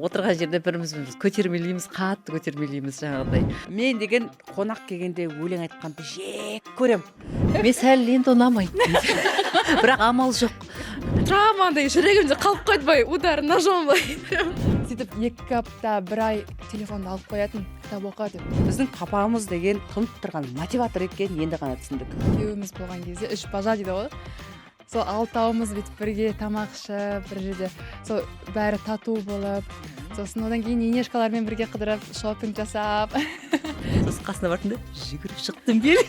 отырған жерде біріміз көтермелейміз, қатты көтермелейміз жаңағыдай. Мен деген қонақ келгенде өлең айтқанды жек көрем. Мен сәл енді ұнамайды. Бірақ амал жоқ. Травмандай жүрегімде қалып қойды бай, удар ножом бай. Сөйтіп 2 апта 1 ай телефонды алып қоятын, кітап оқы деп. Біздің папамыз деген тұнып тұрған мотиватор екен, енді ғана түсіндік. Күйеуіміз болған кезде 3 бажа дейді ғой. Сол алтауымыз бүйтіп бірге тамақ ішіп, бір жерде сол бәрі тату болып, сосын одан кейін инешкалармен бірге қыдырып, шопинг жасап. Сосын қасына бардым да, жүгіріп шықтым бері.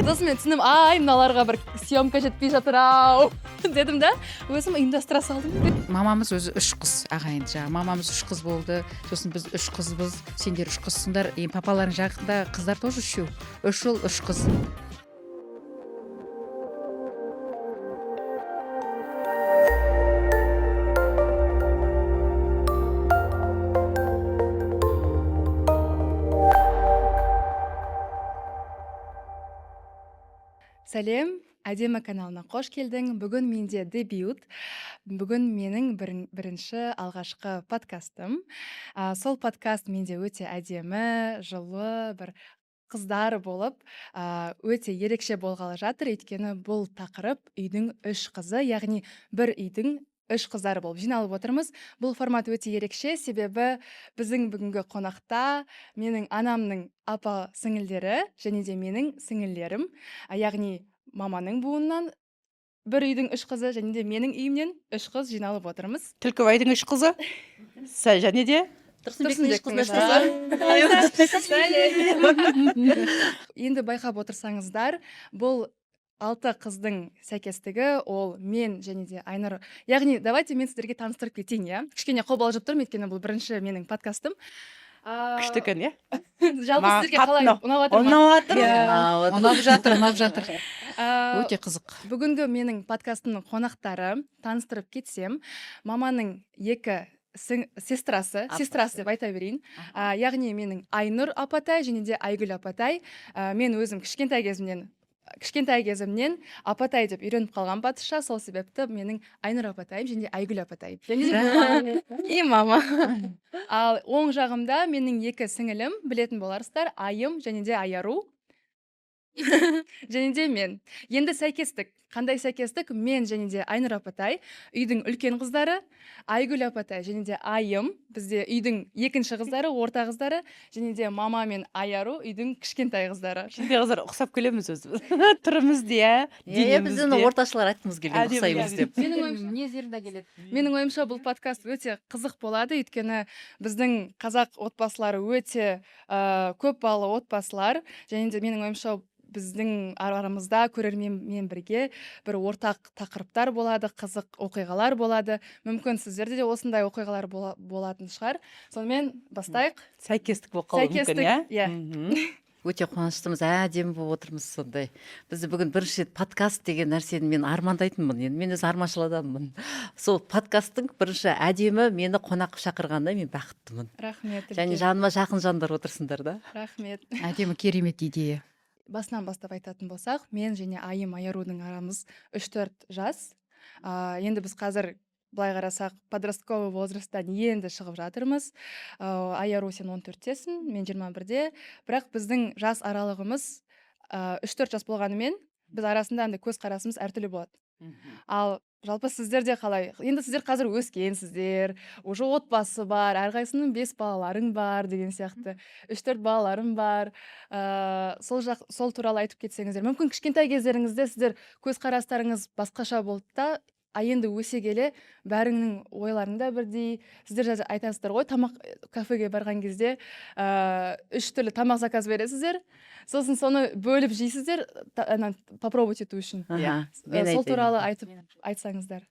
Сосын мен түсіндім, ай, мыналарға бір съемка жетпей жатыр ау дедім да, өзім ұйымдастыра салдым. Мамамыз өзі 3 қыз ағайынды жаңағы. Мамамыз 3 қыз болды. Сосын біз 3 қызбыз. Сендер 3 қызсыңдар. Папаларың жақында қыздар тоже 3. 3 ұл, 3 қыз. Сәлем, әдемі каналына қош келдің. Бүгін менде дебют. Бүгін менің бірінші алғашқы подкастым. Сол подкаст менде өте әдемі, жылы, бір қыздар болып, өте ерекше болғалы жатыр. Өйткені бұл тақырып үйдің 3 қызы, яғни бір үйдің 3 қыздары болып жиналып отырмыз. Бұл формат өте ерекше, себебі біздің бүгінгі қонақта менің анамның апа сіңілдері және де менің сіңілдерім, яғни маманың буынынан бір үйдің 3 қызы және де менің үйімнен 3 қыз жиналып отырмыз. Түлкібайдың 3 қызы, және де Тұрсынбектің 3 Енді байқап отырсаңыздар, бұл 6 қыздың сәйкестігі, ол мен және де Айнұр. Яғни, давайте мен сіздерге таныстырып кетейін, я. Кішкене қобалжып тұрмын, өйткені бұл бірінші менің подкастым. күшті екен, иә? Жалпы сіздерге қалай ұнап жатыр ма? Ұнап жатыр. Ұнап жатыр. Өте қызық. Бүгінгі менің подкастымның қонақтары таныстырып кетсем, маманың 2 сестрасы деп айта берейін. Яғни менің Айнұр апатай және де Айгүл апатай. Мен өзім кішкентай кезімнен апатай деп үйреніп қалған батысша, сол себепті менің Айнұр апатайым және Айгүл апатайым. И мама. Ал оң жағымда менің 2 сіңілім, білетін боларсыздар, Айым және де Аяру. Және де мен. Енді сәйкестік. Қандай сәйкестік? Мен және де Айнұр апатай үйдің үлкен қыздары, Айгүл апатай және де Айым бізде үйдің 2-ші қыздары, орта қыздары, және де мама мен Аяру үйдің кішкентай қыздары. Кішкентай қыздар ұқсап келеміз өзіміз. Түріміз де, Біз оны орташылар айтқымыз келген, ұқсаймыз деп. Мінездерінде келеді. Менің ойымша бұл подкаст өте қызық болады, өйткені біздің қазақ отбасылары өте көп балалы отбасылар, және де менің ойымша біздің арамызда көрерменмен бірге бір ортақ тақырыптар болады, қызық оқиғалар болады. Мүмкін сіздерде де осындай оқиғалар болатын шығар. Сонымен бастайық. Сәйкестік болып қалуы мүмкін, иә? Өте қуаныштымыз, әдемі болып отырмыз сондай. Бізді бүгін бірінші рет подкаст деген нәрсені мен армандайтынмын. Енді мен өзі арманшыл адаммын. Сол подкасттың бірінші әдемі мені қонақ шақырғанда мен бақыттымын. Рахмет. Және жаныма жақын жандар отырсыңдар да. Рахмет. Әдемі, керемет идея. Басынан бастап айтатын болсақ, мен және Айым Аярудың арамыз 3-4 жас. Енді біз қазір былай қарасақ, подростковый возрасттан енді шығып жатырмыз. Аяру сен 14-тесің, мен 21-де. Бірақ біздің жас аралығымыз 3-4 жас болғанымен, біз арасында көз қарасымыз әртүрлі болады. Ал жалпы сіздерде қалай? Енді сіздер қазір өскенсіздер, уже отбасы бар, әрқайсының 5 балаларың бар деген сияқты, 3-4 балаларым бар. Сол туралы айтып кетсеңіздер. Мүмкін кішкентай кездеріңізде сіздер көз қарастарыңыз басқаша болды да, енді өсе келе бәріңнің ойларыңда бірдей. Сіздер айтасыздар ғой, кафеге барған кезде 3 түрлі тамақ заказ бересіздер. Сосын соны бөліп жейсіздер, попробовать ету үшін. Сол туралы айтсаңыздар.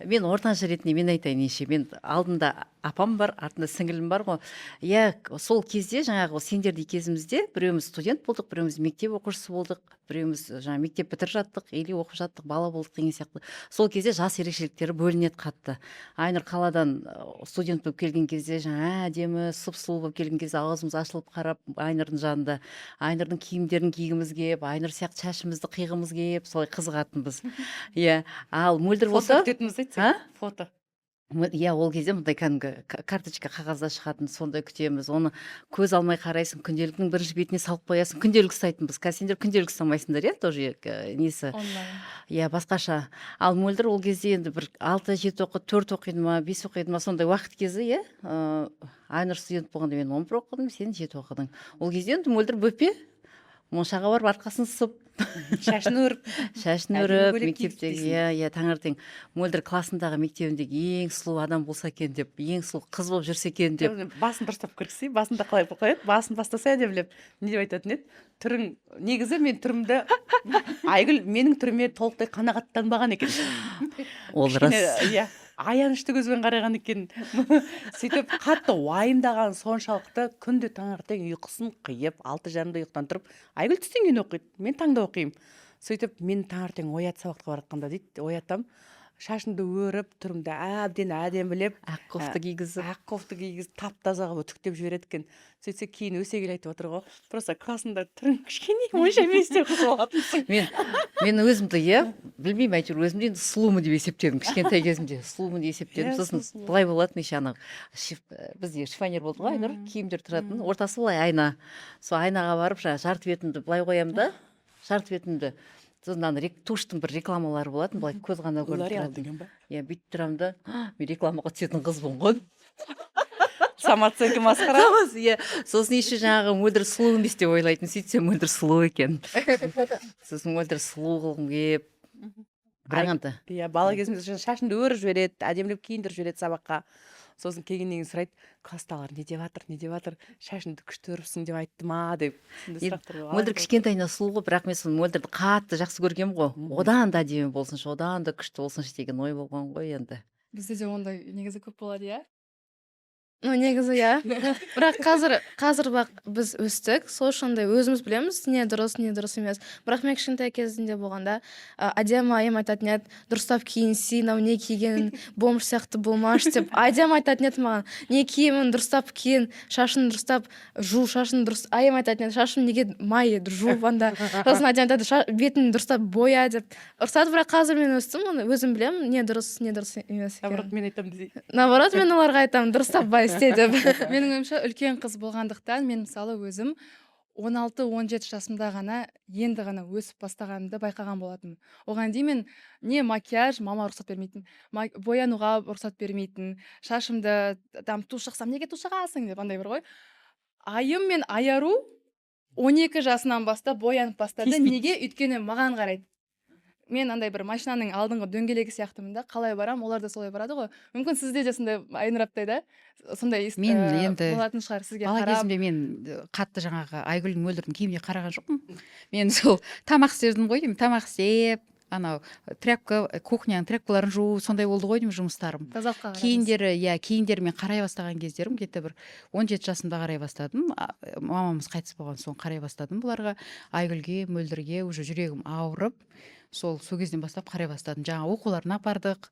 Мен ортаншы ретінде мен айтайын еше. Мен алдында апам бар, артында сіңілім бар ғой. Иә, сол кезде жаңағы сендердей кезімізде біреуміз студент болдық, біреуміз мектеп оқушысы болдық, біреуміз жаңа мектеп бітіріп жаттық, или оқып жаттық, бала болдық деген сияқты. Сол кезде жас ерекшеліктері бөлінеді қатты. Айнұр қаладан студент болып келген кезде жаңа әдемі, сұп-сұлу болып келген кезде аузымыз ашылып қарап, Айнұрдың жанында, Айнұрдың киімдерін кигіміз келіп, Айнұр сияқты шашымызды қиғымыз келіп, солай қызығатынбыз. Иә, ал мөлдір болса, Фото. Иә, ол кезде мындай кәдімгі карточка қағазда шығатын, сондай күтеміз. Оны көз алмай қарайсың, күнделіктің бірінші бетіне салып қоясың. Күнделік ұстайтынбыз. Қазір сендер күнделік ұстамайсыңдар, иә, тоже несі. онлайн. Иә, басқаша. Ал мөлдір ол кезде енді бір 6-7 оқыды, 4 оқиды ма, 5 оқиды ма, сондай уақыт кезі, иә. Айнұр студент болғанда мен 11 оқыдым, сен 7 оқыдың. Ол кезде енді мөлдір бөпе, моншаға барып арқасын сып, шашын өріп шашын Әдемі өріп, көйлек мектептегі, кигізбейсің. иә, таңертең мөлдір классындағы мектебіндегі ең сұлу адам болса екен деп, ең сұлу қыз болып жүрсе екен деп. басын дұрыстап кіргізсе, басында қалай қояды, басын бастаса әдемілеп не деп айтатын еді, түрің негізі мен түрімді Айгүл менің түріме толықтай қанағаттанбаған екен. Ол Кішкене, рас. иә, аянышты көзбен қараған екен. Сөйтіп қатты уайымдаған соншалықты күнде таңертең ұйқысын қиып 6:30-да ұйықтан тұрып, Айгүл түстен кейін оқиды, мен таңда оқимын. Сөйтіп мен таңертең сабаққа баратқанда дейді, оятам, шашымды өріп, түрімді әбден әдемілеп, Ақ кофта кигізіп. ақ кофта кигізіп, тап-таза қылып үтіктеп жібереді екен. Сөйтсе кейін өсе келе айтып отыр ғой, просто классында түрің кішкене онша емес деп қызып алатынсың. Мен өзімді, иә, білмеймін, әйтеуір өзімді енді сұлумын деп есептедім. Кішкентай кезімде сұлумын деп есептедім. Иә, Сосын сұлусың. былай болатын еще ана бізде шифонер болды ғой, Айнұр, киімдер тұратын, ортасы былай айна. Сол айнаға барып жаңағы жарты бетімді былай қоямын да, жарты бетімді. Сосын ана туштың бір рекламалары болатын, былай көз ғана көрініп Лореал тұратын. деген ба? Иә, бүйтіп тұрамын да, мен рекламаға түсетін қызбын ғой. Самооценка масқара. Иә, сосын еще жаңағы мөлдір сұлу емес деп ойлайтын, сөйтсем мөлдір сұлу екен. Сосын мөлдір сұлу қылғым келіп, бірақ енді Иә, бала кезімізде шашымды өріп жібереді, әдемілеп киіндіріп жібереді сабаққа. Сосын келгеннен кейін сұрайды, класстағылар не деп жатыр, шашыңды күшті өріпсің деп айтты ма деп. Сондай сұрақтар болады. мөлдір кішкентайынан сұлу ғой, бірақ мен сол мөлдірді қатты жақсы көргенмін ғой. Одан да әдемі болсыншы, одан да күшті болсыншы деген ой болған ғой енді. Бізде де ондай негізі көп болады, иә. Ну негізі иә бірақ қазір біз өстік, сол үшін де өзіміз білеміз не дұрыс не дұрыс емес. Бірақ мен кішкентай кезімде болғанда әдемі айым айтатын еді, дұрыстап киінсей, мынау не киген бомж сияқты болмашы деп әдемі айтатын еді маған. Не киемін, дұрыстап киін, шашын дұрыстап жу, шашын дұрыс. Айым айтатын еді, шашым неге май жу анда. Сосын әдемі айтады, бетін дұрыстап боя деп ұрсады. Бірақ қазір мен өстім, оны өзім білемін, не дұрыс емес Наоборот, екенін. мен айтамын дейді. Наоборот, мен оларға айтамын, дұрыстап бай істе деп. Менің ойымша үлкен қыз болғандықтан мен мысалы өзім 16-17 жасымда ғана енді ғана өсіп бастағанымды байқаған болатын. Оған дейін мен не макияж, мама рұқсат бермейтін, боянуға рұқсат бермейтін, шашымды там тушь шықсам, неге тушь жағасың деп андай бір ғой. Айым мен Аяру 12 жасынан бастап боянып бастады. Тиіспейді. Неге? Өйткені маған қарайды. Мен андай бір машинаның алдыңғы дөңгелегі сияқтымын да, қалай барам, олар да солай барады ғой. Мүмкін сізде де сондай Айнұр аптай да, сондай Мен енді болатын шығар сізге бала қарап. кезімде мен қатты жаңағы Айгүл мөлдірдің киіміне қараған жоқпын. Мен сол тамақ істедім ғой деймін, тамақ істеп, анау тряпка, кухняның тряпкаларын жуу, сондай болды ғой деймін жұмыстарым. Тазалыққа қараңыз. Киімдері мен қарай бастаған кездерім где-то бір 17 жасымда қарай бастадым. Мамамыз қайтыс болған соң қарай бастадым бұларға. Айгүлге, мөлдірге уже жүрегім ауырып, сол кезден бастап қарай бастадым. Жаңа оқуларына бардық.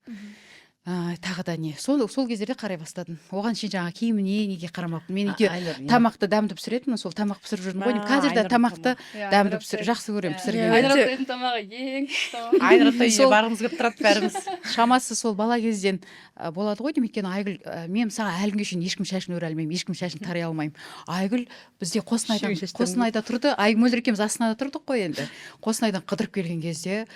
Тағы да не, сол кездерде қарай бастадым. Оған шейін жаңа киіміне неге қарамаппын. Мен үйде Айнұр, иә. тамақты дәмді пісіретінмін, сол тамақ пісіріп жүрдім ғой деймін. Қазір де Айнұрдың тамақты Иә, дәмді Айнұр аптай. жақсы көремін Иә, пісіргенді. Айнұр аптайдың тамағы ең күшті тамақ. Айнұр аптай үйіне Сол- барғымыз келіп тұрады бәріміз. Шамасы сол бала кезден болады ғой деймін. Өйткені Айгүл, мен мысалы әлі күнге шейін ешкім шашын өре алмаймын, ешкім шашын тарай алмаймын. Айгүл бізде Қостанайда тұрды. Айгүл екеуміз Астанада тұрдық қой енді. Қостанайдан қыдырып келген кезде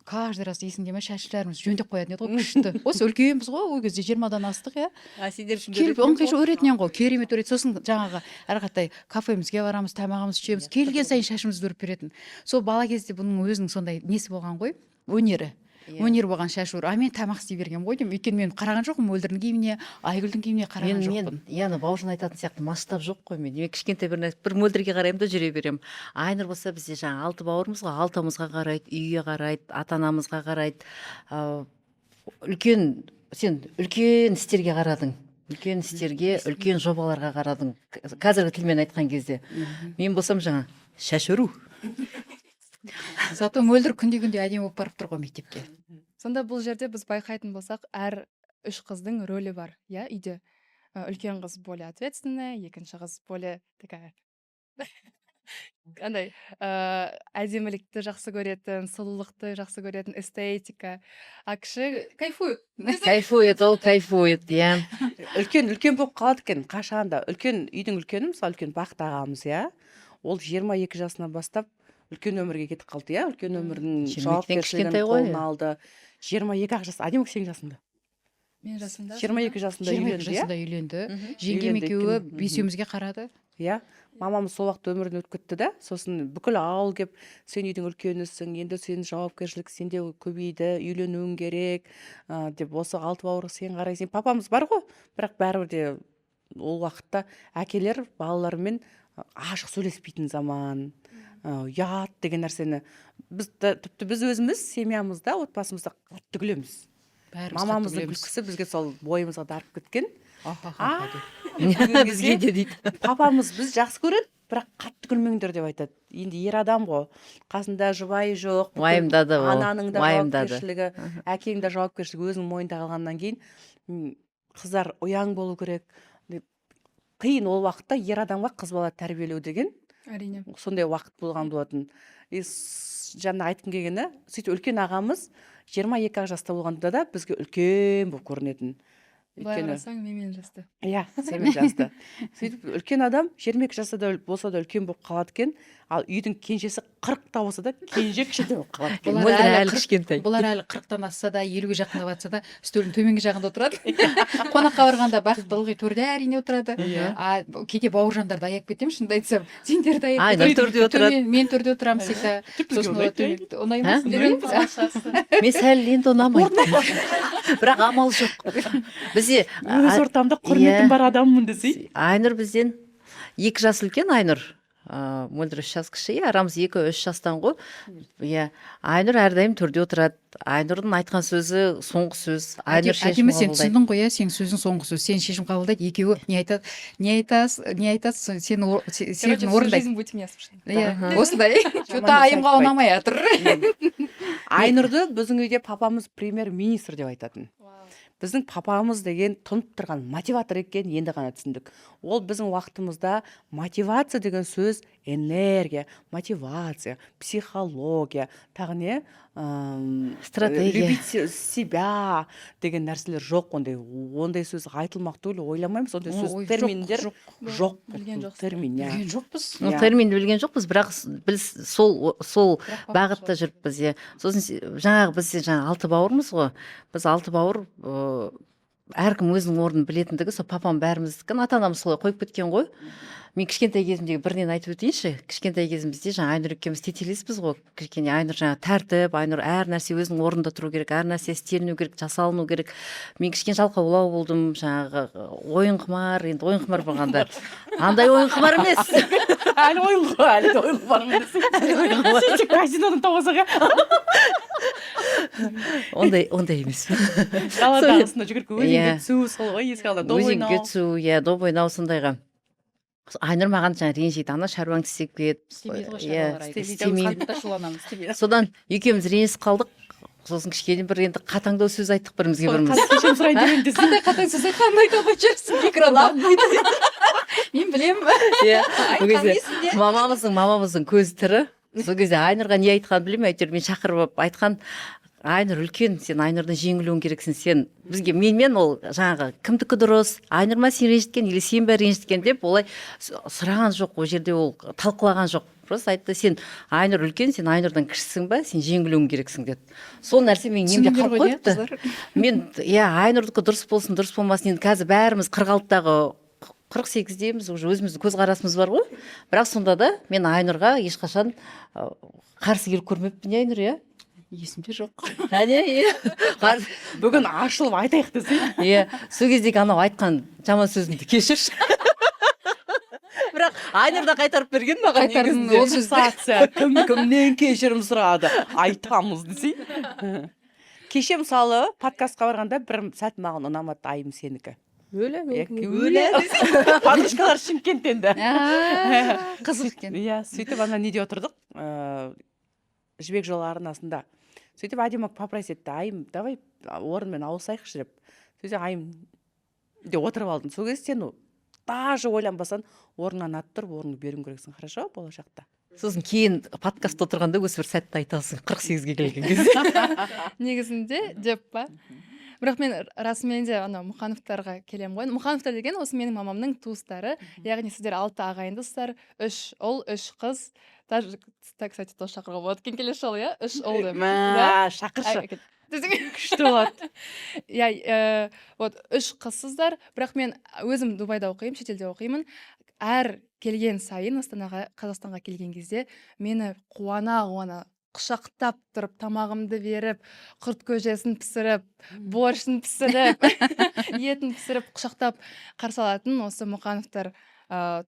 каждый раз есіңде ме, шаштарымыз жөндеп қоятын еді ғой, күшті. Осы үлкенбіз ғой, ол кезде 20-дан астық, иә. Сендер үшін Келіп ыңқиша өретінен ғой, керемет өрет. Сосын жаңағы әрқатай кафемізге барамыз, тамағымыз ішеміз, келген сайын шашымызды өріп беретін. Сол бала кезде бұның өзінің сондай несі болған ғой, өнері. Өнер болған шаш өр. Мен тамақ істей бергенмін ғой деймін. Өйткені мен қараған жоқпын мөлдірдің киіміне, Айгүлдің киіміне қараған жоқпын. Яны бауыржан айтатын сияқты масштаб жоқ қой мен. Мен кішкентай бір мөлдірге қараймын да жүре беремін. Айнұр болса бізде жаңа 6 бауырымыз ғой, 6-мызға қарайды, үйге қарайды, ата-анамызға қарайды. Сен үлкен істерге қарадың. Үлкен істерге, үлкен жобаларға қарадың. Қазіргі тілмен айтқан кезде. Мен болсам жаңа шаш өру. Зато мөлдір күнде әдемі болып барып тұр ғой мектепке. Сонда бұл жерде біз байқайтын болсақ, әр 3 қыздың рөлі бар, иә, үйде. Үлкен қыз более ответственная, екінші қыз более такая андай әдемілікті жақсы көретін, сұлулықты жақсы көретін, эстетика. А кіші Кайфует. Кайфует, ол кайфует, иә. үлкен болып қалады екен қашанда. Үйдің үлкені, мысалы үлкен Бақыт ағамыз, иә, ол 22 жасынан бастап үлкен өмірге кетіп қалды, иә, үлкен өмірдің 22-ден жауапкершілігін кішкентай ғой. қолына алды. 22 жас, әдемі сенің жасында. мен жасымда 22 жасында 22 үйленді, иә. жасында үйленді. Мгм. Жеңгем Үйленді, екеуі мгм. бесеуімізге қарады. Иә, мамамыз сол уақытта өмірден өтіп кетті да, сосын бүкіл ауыл кеп, сен үйдің үлкенісің, енді сенің жауапкершілік сенде көбейді, үйленуің керек, деп осы 6 бауырға сен қарайсың. Папамыз бар ғой, бірақ бәрібір де ол уақытта әкелер балаларымен ашық сөйлеспейтін заман, ұят деген нәрсені тіпті біз өзіміз семьямызда, отбасымызда қатты күлеміз. Бәріміз Мамамыздың қатты күлкісі бізге сол бойымызға дарып кеткен. Ахахаха деп. Бізге де дейді. Папамыз біз жақсы көреді, бірақ қатты күлмеңдер деп айтады. Енді ер адам ғой, қасында жұбайы жоқ, бүкіл Уайымдады ол, ананың да уайымдады. жауапкершілігі, әкенің де жауапкершілігі өзінің мойнында қалғаннан кейін қыздар ұяң болу керек деп. Қиын ол уақытта ер адамға қыз бала тәрбиелеу деген әрине. сондай уақыт болған болатын. Жаңа айтқым келгені, сөйтіп үлкен ағамыз 22 жаста болғанда да бізге үлкен болып көрінетін. Былай Өйткені қарасаң менімен жасты. иә, сенімен жасты. Сөйтіп үлкен адам 22 жаста да болса да үлкен болып қалады екен, ал үйдің кенжесі 40-та болса да кенже кішкентай болып қалады екен. Бұлар Мөлдір әлі әлі 40 кішкентай. Бұлар әлі 40-тан асса да, 50-ге жақындап жатса да, үстелдің төменгі жағында отырады. Қонаққа барғанда Бақыт ылғи төрде әрине отырады. Иә. Кейде бауыржандарды аяп кетемін, шынымды айтсам. Сендерді аяп Айнұр кетемін. төрде отырады. Мен төрде отырамын всегда. Сосын олар төмен- ұнаймас, Ә? үндемейміз. Мен сәл енді ұнамайды. Бірақ амал жоқ. Бізде Өз ортамда құрметім иә. бар адаммын десей. Айнұр бізден 2 жас үлкен Айнұр. Мөлдір 3 жас кіші, арамыз 2-3 жастан ғой. Иә, Айнұр әрдайым төрде отырады. Айнұрдың айтқан сөзі соңғы сөз. Айнұр шешім Әдемі сен қабылдайды. түсіндің ғой, иә, сенің сөзің соңғы сөз. Сен шешім қабылдайды, екеуі не айтасыз, сен орындайды. Жизнь будет меня слушать. Иә, осындай. Что-то Жаман айымға айтпайды. ұнамай жатыр. Айнұрды біздің үйде папамыз премьер-министр деп айтатын. Біздің папамыз деген тұнып тұрған мотиватор екен енді ғана түсіндік. Ол біздің уақытымызда мотивация деген сөз энергия, мотивация, психология, тағы не? Стратегия. Любить себя деген нәрселер жоқ, ондай сөз айтылмақ түгіл, ойламаймыз, ондай сөз Ой, терминдер жоқ. жоқ. Білген жоқсыз. Термин, иә. Білген жоқпыз. Ну, Иә. терминді білген жоқпыз, бірақ біз сол бағытта жүріппіз, иә. Сосын жаңағы біз жаңа 6 бауырмыз ғой. Біз 6 бауыр әркім өзінің орнын білетіндігі, сол папам бәріміздікін, ата-анамыз солай қойып кеткен ғой. Мен кішкентай кезімдегі бірден айтып өтейінші. Кішкентай кезімізде жаңа Айнұр екеуміз тетелеспіз ғой. Кішкене Айнұр жаңа тәртіп, Айнұр әр нәрсе өзінің орнында тұру керек, әр нәрсе істеліну керек, жасалыну керек. Мен кішкене жалқаулау болдым, жаңағы ойын құмар, енді ойын құмар болғанда андай ойын құмар емес. Әлі ойын құмармын десей. Сөйтіп казинодан тауасаға. Ондай емес. Қаладағысына жүгіріп өзенге Иә. түсу, сол ғой еске алды. Доп Өзенге ойнау. түсу, иә, доп ойнау сондайға. Айнұр маған жаңа ренжиді, ана шаруаңды істеп кет. Істемейді ғой Иә, шаруалар, істемейді. істемейді. Содан екеуміз ренжісіп қалдық. Сосын кішкене бір енді қатаңдау сөз айттық бірімізге біріміз. Кешірім сұрайын деген десей. Қандай қатаң сөз айтқанын айта алмай жүрсің экранда. Мен білемін. Иә, ол кезде есімде. мамамыздың көзі тірі. Сол кезде Айнұрға не айтқанын білмеймін, әйтеуір мен шақырып алып айтқан, Айнұр үлкен, сен Айнұрдан жеңілуің керексің, сен бізге менмен ол жаңағы кімдікі дұрыс, Айнұр ма сен ренжіткен или сен бе ренжіткен деп олай сұраған жоқ, ол жерде ол талқылаған жоқ. Просто айтты, сен Айнұр үлкен, сен Айнұрдан кішісің ба, сен жеңілуің керексің деді. Сол нәрсе мен немде қалып қойыпты. Мен иә, Айнұрдікі дұрыс болсын, дұрыс болмасын, енді қазір бәріміз 46-дағы 48-деміз, уже өзіміздің көзқарасымыз бар ғой. Бірақ сонда да мен Айнұрға ешқашан қарсы келіп көрмеппін, Айнұр, иә. Есімде жоқ. Иә. Бүгін ашылып айтайық десей. Иә, сол кездегі анау айтқан жаман сөзімді кешірші. Бірақ Айнұр да қайтарып берген маған Қайтардым, негізінде. ол сөзді. Кімнен кешірім сұрады, айтамыз десей. Кеше мысалы подкастқа барғанда бір сәт маған ұнамады, Айым сенікі. Өле, Подружкалар Шымкенттен де. Қызық екен. Иә, сөйтіп ана неде отырдық, Жібек жолы арнасында. Сөйтіп әдемі попросить етті, Айым, давай орынмен ауысайықшы деп. Сөйтіп Айым де отырып алдым. Сол кезде сен даже ойланбасаң орныңнан атып тұрып орныңды беруің керексің, хорошо, болашақта. сосын кейін подкастта отырғанда осы бір сәтті айтасың 48-ге келген кезде. негізінде деп па бірақ мен расымен де ана мұқановтарға келем ғой. Мұқановтар деген осы менің мамамның туыстары, яғни сіздер 6 ағайындысыздар, 3 ұл 3 қыз. Даже, кстати, тоже шақыруға болады екен келесі жолы, иә, 3 ұлды. Шақыршы, күшті болады. Иә, вот 3 қызсыздар, бірақ мен өзім Дубайда оқимын, шетелде оқимын. Әр келген сайын Астанаға, Қазақстанға келген кезде мені қуана құшақтап тұрып, тамағымды беріп, құрт көжесін пісіріп, борщын пісіріп, етін пісіріп, құшақтап қарсы алатын осы Мұқановтар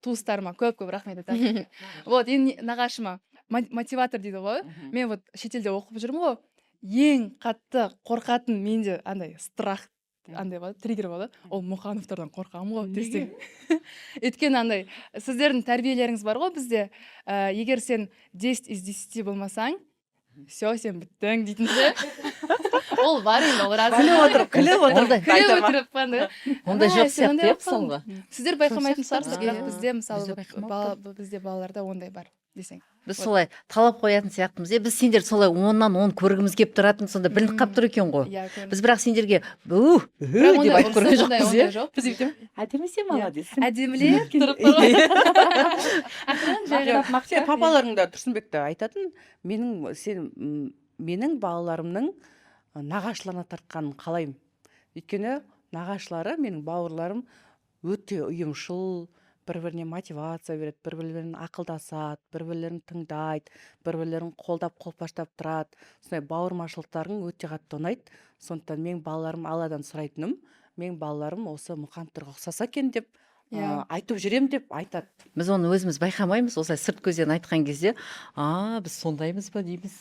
туыстарыма көп рахмет айтамын. Вот, нағашыма мотиватор дейді ғой. Мен вот шетелде оқып жүрмін ғой. Ең қатты қорқатын менде андай страх, андай болады, триггер болады. Ол Мұқановтардан қорқамын ғой десең. Өйткені андай сіздердің тәрбиелеріңіз бар ғой бізде. Егер сен 10 из 10 болмасаң, все, сен біттің дейтінде. Ол бар енді, ол рас. Күліп отырып қандай. Ондай жоқ сияқты мысалға. Сіздер байқамайтын шығарсыздар, бірақ Иә. бізде мысалы Бізде байқамаппын. бізде балаларда ондай бар десең. Біз солай талап қоятын сияқтымыз. Біз сендер солай 10-нан 10 көргіміз келіп тұратын, сонда білініп қалып тұр екен ғой. Иә, көрініп. Біз бірақ сендерге деп айтып көрген жоқпыз, иә? жоқ. Біз өйтем, әдемісен молодец. Әдемілер тұрып тұр. Сен папаларың да Тұрсынбекті айтатын, менің балаларымның нағашыларына тартқанын қалаймын. Өйткені нағашылары, менің бауырларым өте ұйымшыл, бір-біріне мотивация береді, бір-бірлерін ақылдасады, бір-бірлерін тыңдайды, бір-бірлерін қолдап қолпаштап тұрады. Сондай бауырмашылықтарың өте қатты ұнайды. Сондықтан мен балаларым Алладан сұрайтыным, мен балаларым осы Мұқановтарға ұқсаса екен деп айтып жүрем деп айтады. Біз оны өзіміз байқамаймыз, осылай сырт көзден айтқан кезде, біз сондаймыз ба дейміз.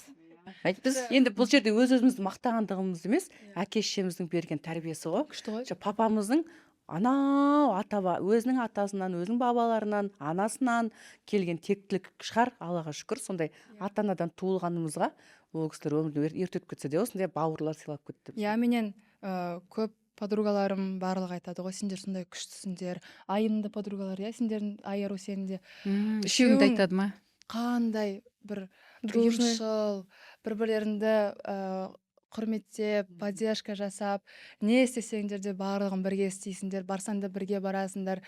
Біз Енді бұл жерде өз-өзімізді мақтағандығымыз емес, әке-шешеміздің берген тәрбиесі ғой. Күшті ғой. Папамыздың анау өзінің атасынан, өзінің бабаларынан, анасынан келген тектілік шығар, Аллаға шүкір. Сондай ата-анадан туылғанымызға ол кісілер өмірді ерте өтіп кетсе де осындай бауырлар сыйлап кетті. Иә, менен көп подругаларым барлығы айтады ғой, сендер сондай күштісіңдер. Айымның да подругалары, иә, сендердің Айару сенің де. Үшеуің де айтады ма? Қандай бір Дружный. ұйымшыл, бір-бірлеріңді құрметтеп, поддержка жасап, не істесеңдер де барлығын бірге істейсіңдер, барсаң да бірге барасыңдар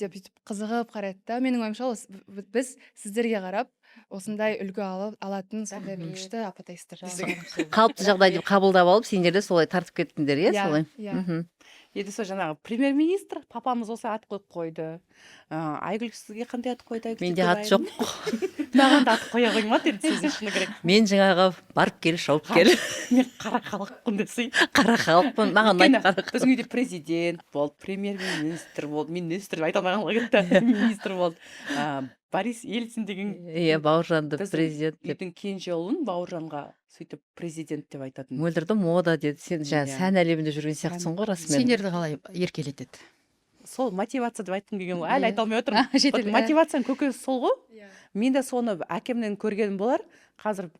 деп бүйтіп қызығып қарайды да. Менің ойымша біз сіздерге қарап осындай үлгі алатын сондай бір күшті апатайсыздар. қалыпты жағдай деп қабылдап алып, сендер де солай тартып кеттіңдер, иә, Иә, солай. иә. Мгм. Енді сол жаңағы премьер-министр, папамыз осы ат қойып қойды. Айгүл сізге қандай ат қойды? Айгүл Менде ат жоқ. Маған да ат қоя қоймады енді сөздің шыны керек. Мен жаңағы барып кел, шауып кел. Мен қара халықпын десей. Қара халықпын, маған ұнайды қара халық. Біздің үйде президент болды, премьер-министр болды, министр айта алмағанға кетті, министр болды. Борис Ельцин деген Иә, Бауыржанды біздің президент деп. үйдің кенже ұлын Бауыржанға сөйтіп президент деп айтатын. Мөлдірді мода деді. Сен жаңа Иә. сән әлемінде жүрген сияқтысың ғой, расымен. Сендерді қалай еркелетеді? Сол мотивация деп айтқым келген ғой. Әлі айта алмай отырмын. Шетел. Вот мотивацияның көкесі сол ғой. Иә. Мен де соны әкемнен көргенім болар. Қазір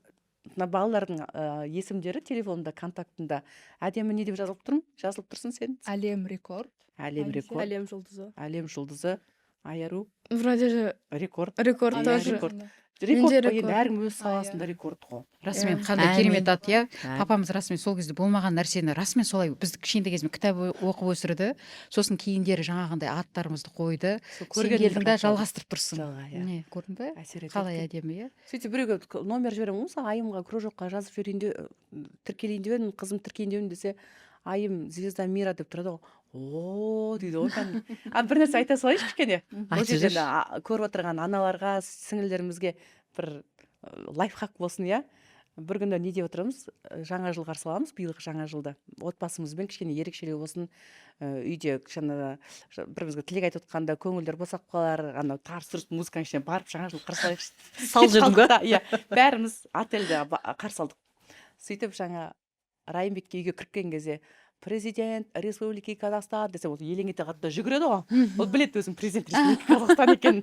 мына балалардың есімдері телефонымда, контактында әдемі не деп жазылып тұрсың сен? Әлем рекорд. Әлем рекорд, Әлем жұлдызы. әлем жұлдызы, Айару Вроде же рекорд. рекорд Иә, тоже. рекорд. Менде Рекорд қой, рекорд. енді әркім өз саласында рекорд қой. Расымен Иә. қандай Әмин. керемет ат, иә. Ә. Папамыз расымен сол кезде болмаған нәрсені расымен солай біз кішкентай кезімізде кітап оқып өсірді. Сосын кейіндері жаңағындай аттарымызды қойды. Сол Сен көргенімді келдің да қатты жалғастырып тұрсың. Жалға, иә. Міне, көрдің бе? әсер етеді. Қалай әдемі, иә. Сөйтіп біреуге номер жіберемін, мысалы айымға кружокқа жазып жіберейін де тіркелейін деп едім, қызым тіркейін деп едім десе, айым звезда мира деп тұрады ғой. О дейді ғой кәдімгі. Бір нәрсе айта салайыншы кішкене. Бұл Айтып жерде жүрші. көріп отырған аналарға, сіңілдерімізге бір лайфхак болсын, иә. Бір күні не деп отырамыз, жаңа жыл қарсы аламыз, биылғы жаңа жылды. Отбасымызбен кішкене ерекшелеу болсын, үйде кішкене бірімізге тілек айтып отқанда көңілдер босап қалар, анау тарс тұрыс музыканың ішіне барып жаңа жыл қарсы алайықшы. Сал жүрдің ба? Иә, бәріміз отельде қарсы алдық. Сөйтіп жаңа Райымбекке үйге кіріп келген кезде президент Республики Казахстан десе, ол елең ете қатты жүгіреді ғой. Ол біледі өзің президент Республики Казахстан екенін.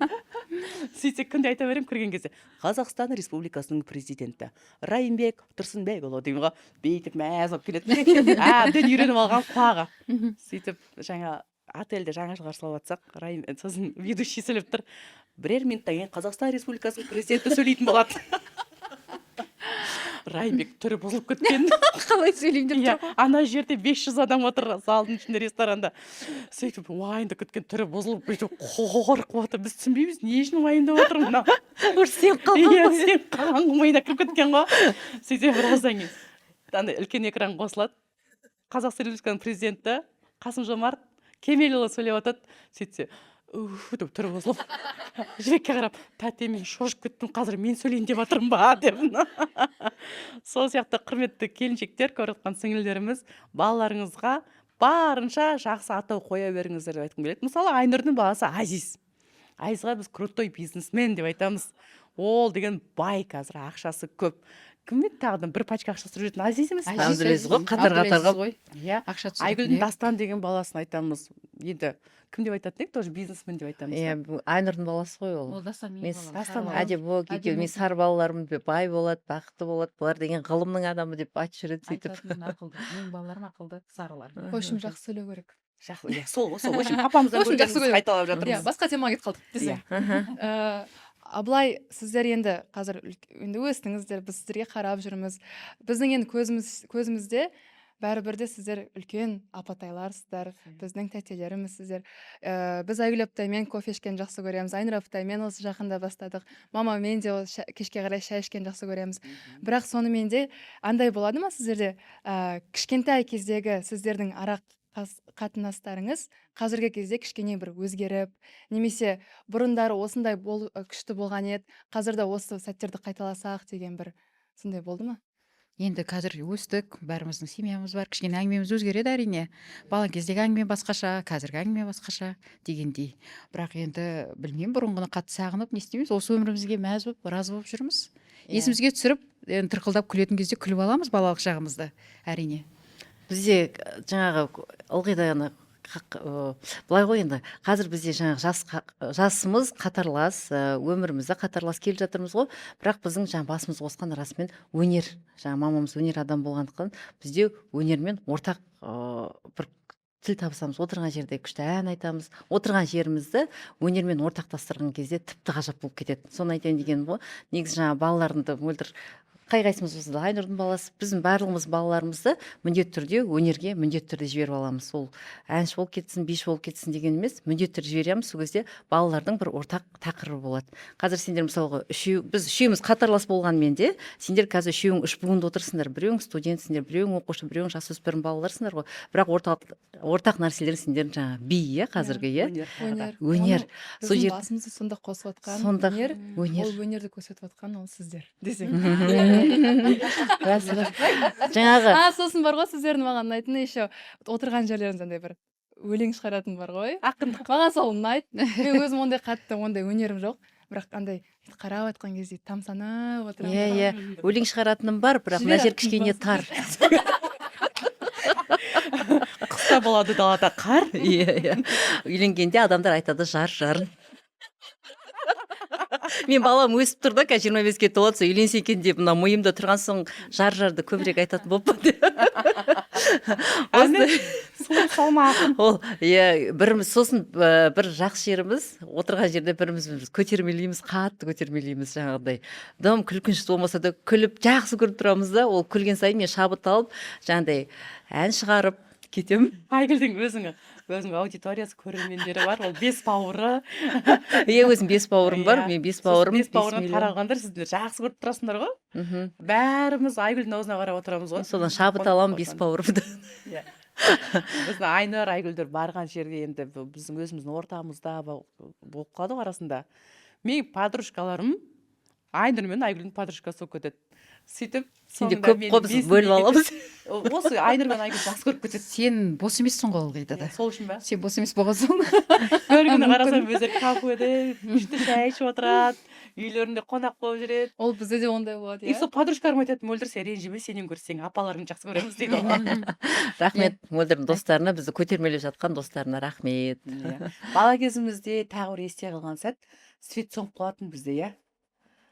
Сөйтсек күнде айта беремін кірген кезде. Қазақстан Республикасының президенті Райымбек Тұрсынбекұлы деймін ғой. Бүйтіп мәз болып келеді. Әбден үйреніп алған қуаға. Сөйтіп жаңа отельде жаңа жыл қарсылап жатсақ, сосын ведущий сөйлеп тұр, бірер минуттан кейін Қазақстан Республикасының президенті сөйлейтін болады. Райымбек түрі бұзылып кеткен. қалай сөйлеймін деп Иә, тұр ғой. ана жерде 500 адам отыр залдың ішінде ресторанда. Сөйтіп уайымды күткен түрі бұзылып бүйтіп қорқып отыр. Біз түсінбейміз, не үшін уайымдап отыр мына. Өрсен Иә, сен қалған миына кіріп кеткен ғой. Сөйтсе біраздан кейін андай үлкен экран қосылады. Қазақстан Республикасының президенті Қасым Жомарт Кемелұлы сөйлеп жатады. Сөйтсе деп түрі бұзылып жібекке қарап, тәте мен шошып кеттім, қазір мен сөйлейін деп жатырмын ба деп. Сол сияқты құрметті келіншектер, көріп жатқан сіңілдеріміз, балаларыңызға барынша жақсы атау қоя беріңіздер деп айтқым келеді. Мысалы, Айнұрдың баласы Азиз. Айзға біз крутой бизнесмен деп айтамыз. Ол деген бай, қазір ақшасы көп. Кім еді тағыдан бір пачка ақша түсіріп жүретін Азиз емес пе? Абдулазиз ғой, қатар-қатарға. ғой. Иә. Ақша түсіріп. Айгүлдің иә. Дастан деген баласын айтамыз. Енді кім деп айтатын едік, тоже бизнесмен деп айтамыз. Иә, бұл Айнұрдың баласы ғой ол. Ол Дастан Мен менің балам. Дастан Сары әдеп ол екеуі, Әдемі мен екен. сары балаларым бай болады, бақытты болады, бұлар деген ғылымның адамы деп айтып жүреді сөйтіп. айтатын ақылды. Менің балаларым ақылды, сарылар. в общем жақсы сөйлеу керек. Жақсы, иә, сол, в общем, папамыздан В общем, жақсы көргенімізді көреді. қайталап Иә, жатырмыз. басқа темаға кетіп қалдық Иә. десең. Мгм. Абылай, сіздер енді қазір енді өстіңіздер, біз сіздерге қарап жүрміз. Біздің енді көзімізде бәрібір де сіздер үлкен апатайларсыздар, біздің тәтелерімізсіздер. Біз Айгүл аптаймен кофе ішкенді жақсы көреміз, Айнұр аптаймен осы жақында бастадық. Мамамен де кешке қарай шай ішкенді жақсы көреміз. Бірақ сонымен де андай болады ма сіздерде кішкентай кездегі сіздердің қатынастарыңыз қазіргі кезде кішкене бір өзгеріп, немесе бұрындары осындай күшті болған еді, қазірде осы сәттерді қайталасақ деген бір сондай болды ма? Енді қазір өстік, бәріміздің семьямыз бар, кішкене әңгімеміз өзгереді әрине. Бала кездегі әңгіме басқаша, қазіргі әңгіме басқаша дегендей. Бірақ енді білмеймін, бұрынғыны қатты сағынып, не істейміз, осы өмірімізге мәз болып, разы болып жүрміз. Есімізге түсіріп, енді тырқылдап күлетін кезде күліп аламыз балалық шағымызды, әрине. Бізде жаңағы ылғи да ана былай ғой, енді қазір бізде жаңағы жасымыз қатарлас, өмірімізді қатарлас келе жатырмыз ғой, бірақ біздің жаңағы басымыз қосқан расымен өнер, жаңағы мамамыз өнер адам болғандықтан бізде өнермен ортақ бір тіл табысамыз. Отырған жерде күшті ән айтамыз, отырған жерімізді өнермен ортақтастырған кезде тіпті ғажап болып кетеді. Соны айтайын дегенім ғой. Негізі жаңағы балаларымды мөлдір қай-қайсымыз болса да, Айнұрдың баласы, біздің барлығымыз балаларымызды міндетті түрде өнерге міндетті түрде жіберіп аламыз. Ол әнші болып кетсін, биші болып кетсін деген емес, міндетті түрде жібереміз. Сол кезде балалардың бір ортақ тақырыбы болады. Қазір сендер мысалға біз үшеуміз қатарлас болғанмен де, сендер қазір үшеуің үш буында отырсыңдар. Біреуің студентсіңдер, біреуің оқушы, біреуің жасөспірім балаларсыңдар ғой. Бірақ ортақ нәрселер сендер жаңағы би, иә, қазіргі, иә. Өнер. Сол Біздің жер басымызды сонда қосып отқан сонда өнер, өнер. ол өнерді көрсетіп отқан ол сіздер десең. жаңағы Сосын бар ғой сіздердің маған ұнайтыны еще отырған жерлеріңіз андай бір өлең шығаратын бар ғой. Ақындық. Маған сол ұнайды. Мен өзім ондай қатты ондай өнерім жоқ. Бірақ андай қарап айтқан кезде тамсанып отырамын. иә, өлең шығаратыным бар, бірақ мына жер кішкене тар. Қыста болады далада қар. Иә. Үйленгенде адамдар айтады жарын. Мен балам өсіп тұр да, қазір 25-ге толады, үйленсе екен деп, мына миымда тұрған соң жарды көбірек айтатын болып па деп. Салмақ. Ол, иә, біріміз, сосын бір жақсы жеріміз, отырған жерде біріміз көтермелейміз, қатты көтермелейміз жаңағыдай. Дым күлкінші болмаса да күліп, жақсы көріп тұрамыз да, ол күлген сайын мен шабыт алып, жаңағыдай ән шығарып кетемін. Айгүлдің өзінің аудиториясы, көрермендері бар, ол 5 бауыры. Иә, өзім 5 бауырым бар, мен 5 бауырым. 5 бауырына таралғандар, сіздер жақсы көріп тұрасыңдар ғой. Бәріміз Айгүлдің аузына қарап отырамыз ғой. Содан шабыт аламын 5 бауырымды. Біздің Айнұр, Айгүлдер барған жерге енді біздің өзіміздің ортамызда болып қалды ғой арасында. Мен подружкаларым Айнұр мен Айгүлдің подружкасы болып кетеді. Сөйтіп, сенде көп қой, біз бөліп аламыз. Осы Айнұр мен Айгүл жақсы көріп кетеді. Сен бос емессің ғой ылғи да. Сол үшін ба? Сен бос емес болған соң. Бір күні қарасам өздері кафеде күшті шай ішіп отырады, үйлерінде қонақ болып жүреді. Ол бізде де ондай болады, И сол подружкаларым айтады, мөлдір сен ренжіме, сенен көрсең апаларыңды жақсы көреміз дейді ғой. Рахмет мөлдірдің достарына, бізді көтермелеп жатқан достарына рахмет. Бала кезімізде тағы бір есте қалған сәт, свет соңып қалатын бізде, иә.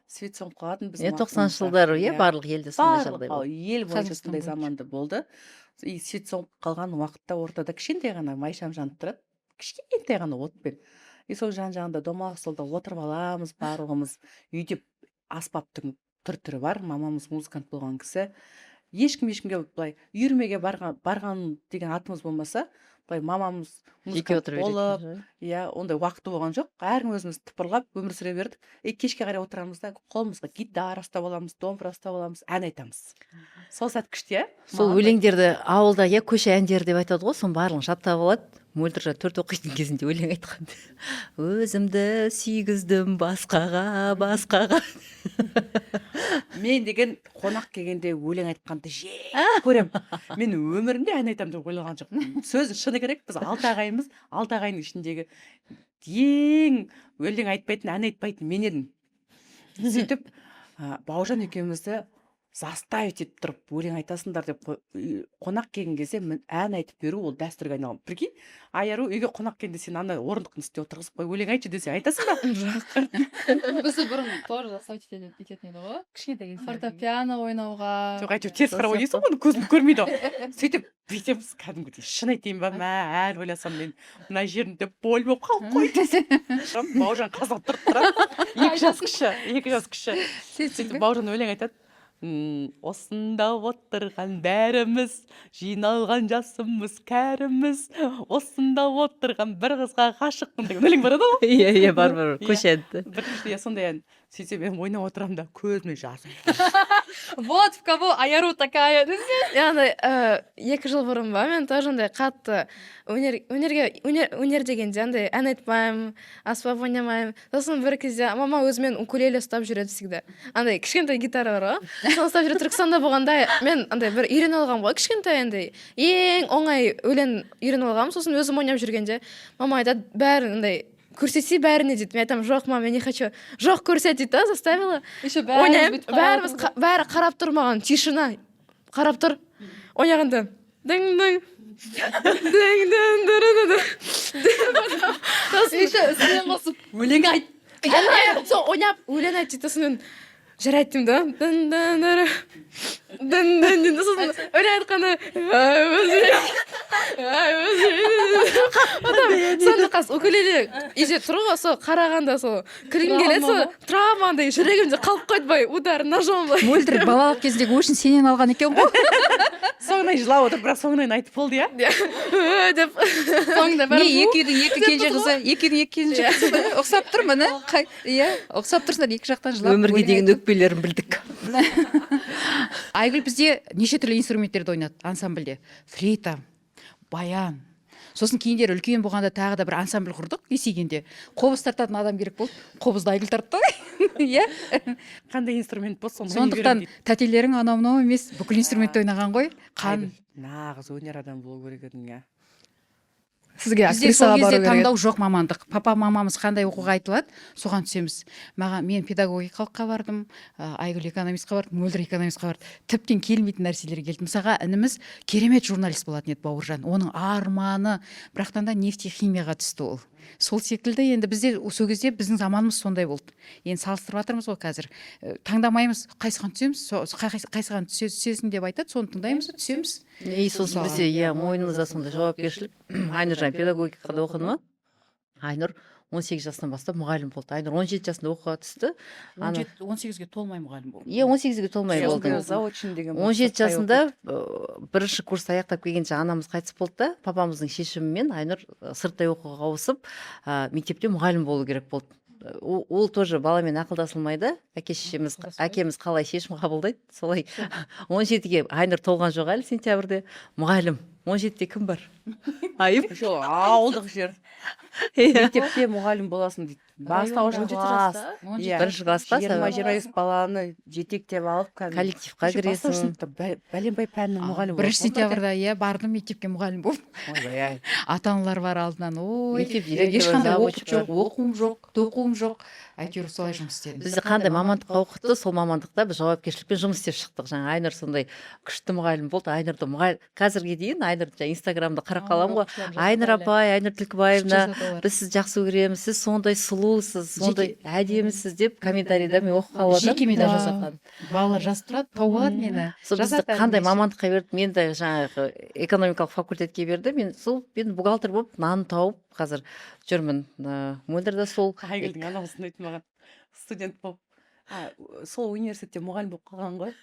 Свет соңып қалатын біздің 90-шы жылдары, иә, барлық елде сондай жағдай барлық болды. ел бойынша Қазақстан сондай бойынша. заманда болды. И свет соңып қалған уақытта ортада кішкентай ғана майшам жанып тұрады. кішкентай ғана отпен. И сол жан жағында домалақ столда отырып аламыз барлығымыз. Үйде аспаптың түрі бар. Мамамыз музыкант болған кісі. Ешкімге былай үйірмеге барған деген атымыз болмаса, былай мамамыз жеке музыкант отырып болып, үйреткен. иә, ондай уақыты болған жоқ. Әркім өзіміз тыпырлап өмір сүре бердік. Кешке қарай отырамыз да қолымызға гитара ұстап аламыз, домбыра ұстап аламыз, ән айтамыз. Сол сәт күшті, иә? Сол өлеңдерді ауылда көше әндері деп айтады ғой, соның барлығын жаттап алады. Мөлдір 4 оқитын кезінде өлең айтқан. Өзімді сүйгіздім басқаға. Мен деген қонақ келгенде өлең айтқанды жек көрем. Мен өмірімде ән айтамын деп ойлаған жоқпын. Сөз шыны керек, біз 6 ағайымыз, 6 ағайынның ішіндегі ең өлең айтпайтын, ән айтпайтын мен едім. Сөйтіп, Бауыржан екеумізді заставить етіп тұрып өлең айтасыңдар деп қонақ келген кезде ән айтып беру ол дәстүрге айналған. Прикинь, Айару үйге қонақ келгенде сен ана орындықтың үстіне отырғызып қой, өлең айтшы десе айтасың ба? бізді бұрын тоже заставить ететін еді ғой, кішкентай кезде фортепиано ойнауға. Жоқ, әйтеуір теріс қарап ойнайсың ғой, көзім көрмейді ғой. Сөйтіп бүйтеміз кәдімгідей. Шын айтайын ба, әлі ойласам мен мына жерімде боль болып қалып қойды. Бауыржан қазақ тұрып тұрады. 2 жас кіші. Сөйтіп Бауыржан өлең айтады. Осында отырған бәріміз, жиналған жасымыз кәріміз, осында отырған бір қызға ғашықпын деген өлең бар еді ғой. Иә, бар, көше әнді. Бірінші сондай ән. Сөйтсем мен ойнап отырамын да көзіме жас. Вот в кого Айару такая. яғни 2 жыл бұрын ба мен тоже андай қатты өнер дегенде андай ән айтпаймын, аспап ойнамаймын. Сосын бір кезде мама өзімен укулеле ұстап жүреді всегда. Андай кішкентай гитара бар ғой. Соны ұстап жүреді. Түркістанда болғанда мен андай бір үйреніп алғанмын ғой, кішкентай андай ең оңай өлең үйреніп алғанмын. Сосын өзім ойнап жүргенде мама айтады, бәрін андай көрсетсе бәріне дейді. Мен айтамын, жоқ мама, мен не хочу. Жоқ, көрсет дейді, заставила. Еще Бәріміз бәрі қарап тұр маған, тишина. Қарап тұр. Ойнағанда дың-дың. Еще үстінен қосып Өлең айт. Сол ойнап өлең айт дейді. Сосын жыр айттым да. Сосын өлең айтқанда сонда қас укулеле үйде тұр ғой, сол қарағанда сол кіргім келеді, сол травма андай жүрегімде қалып қойды бай, удар ножом бай. мөлдір балалық кездегі өшін сенен алған екен ғой. Соңынан жылап отыр, бірақ соңынан айтып болды, иә? деп соңында Не, екі үйдің екі келіншек қызы ұқсап тұр міне. Иә, ұқсап тұрсыңдар, екі жақтан жылап. Өмірге деген өкпелерін білдік. Айгүл бізде неше түрлі инструменттерді ойнады ансамбльде. Флейта, баян. Сосын кейіндері үлкен болғанда тағы да бір ансамбль құрдық, есейгенде. Қобыз тартатын адам керек болды. Қобызды Айгүл тартты. Иә. Қандай инструмент болса соны Сондықтан тәтелерің анау-мынау емес, бүкіл инструментті ойнаған ғой. Нағыз өнер адам болу керек едің, иә. сізге Бізде сол актрисаға кезде бару керек. таңдау жоқ мамандық. Папа мамамыз қандай оқуға айтылады, соған түсеміз. Мен педагогикалыққа бардым, Айгүл экономистқа барды, Мөлдір экономистқа барды. Тіптен келмейтін нәрселерге келді. Мысалға ініміз керемет журналист болатын еді Бауыржан. Оның арманы, бірақтан да нефтехимияға түсті ол. Сол секілді енді бізде сол кезде біздің заманымыз сондай болды. Енді салыстырып жатырмыз ғой қазір. Таңдамаймыз, қайсыған түсеміз, қайсыған түсесің деп айтады, соны тыңдаймыз, түсеміз. Сосын бізде мойнымызда сондай жауапкершілік. Айнұр жаңа педагогикада оқыды ма? Айнұр 18 жасынан бастап мұғалім болды. Айнұр 17 жасында оқуға түсті. 18-ге толмай мұғалім болды. 18-ге толмай болды. 17 жасында бірінші курс аяқтап келгенше анамыз қайтыс болды да, папамыздың шешімімен Айнұр сырттай оқуға ауысып, мектепте мұғалім болу керек болды. Ол тоже баламен ақылдасылмайды. Әкеміз қалай шешім қабылдайды, солай 17-ге Айнұр толған жоқ әлі сентябрьде. Мұғалім 17-де кім бар? Айып. Ауылдық жер. Мектепте мұғалім боласың дейді. Бастауыш класс. Бірінші класқа 20-25 баланы жетектеп алып коллективқа кіресің. Бәленбай пәннің мұғалімі. 1 сентябрьда бардым мектепке мұғалім болып. Ата-аналар бар алдынан. Ой, ешқандай оқуым жоқ, тоқуым жоқ. Әйтеуір солай жұмыс істедім. Бізді қандай мамандыққа оқытты, сол мамандықта біз жауапкершілікпен жұмыс істеп шықтық. Жаңа Айнұр сондай күшті мұғалім болды. Айнұрды қазірге дейін Айнұр инстаграмда қарап қаламын ғой, Айнұр апай, Айнұр Түлкібаевна, біз сізді жақсы көреміз, сіз сондай сұлусыз, сондай әдемісіз деп комментарийда мен оқып қалып жатамын. жекеме де жазатын балалар жазып тұрады, тауып алады мені. Сол бізді қандай мамандыққа берді, мен де жаңағы экономикалық факультетке берді, мен бухгалтер болып нан тауып қазір жүрмін. Мөлдір де сол Айгүлдің анаусын айтты маған, студент болып сол университетте мұғалім болып қалған ғой.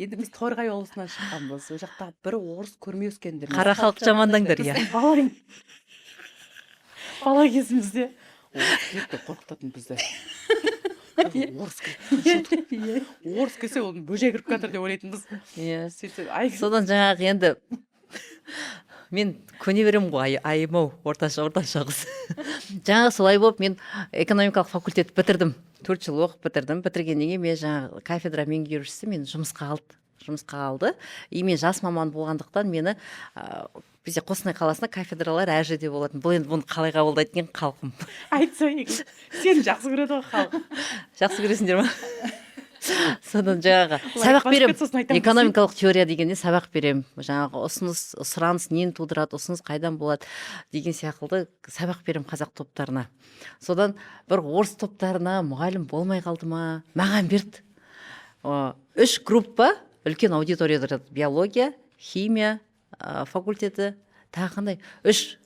Енді біз Торғай облысынан шыққанбыз, ол жақтағы бір орыс көрмей өскендер. қара халық жамандаңдар, иә. Бала кезімізде орыс кетті қорқытатын бізді. Орыс келсе ол бөжей кіріп жатыр деп ойлайтынбыз. Иә. Сөйтіп Содан жаңағы енді мен көне беремін ғой, айым-ау, орташа қыз. Жаңағы солай болып мен экономикалық факультет бітірдім. 4 жыл оқып бітірдім. Бітіргеннен кейін мен жаңағы кафедра меңгерушісі мені жұмысқа алды. И мен жас маман болғандықтан мені бізде Қостанай қаласында кафедралар әр жерде болатын. Бұл енді бұны қалай қабылдайды екен халқым. айтса сені жақсы көреді ғой халық. Жақсы көресіңдер ма? Содан жаңағы сабақ берем, экономикалық теория дегенде сабақ берем. Жаңағы сұраныс нені тудырады, ұсыныс қайдан болады деген сияқты сабақ берем қазақ топтарына. Содан бір орыс топтарына мұғалім болмай қалды ма? Маған берді. 3 группа, үлкен аудитория тұрады. Биология, химия факультеті, тағы қандай? 3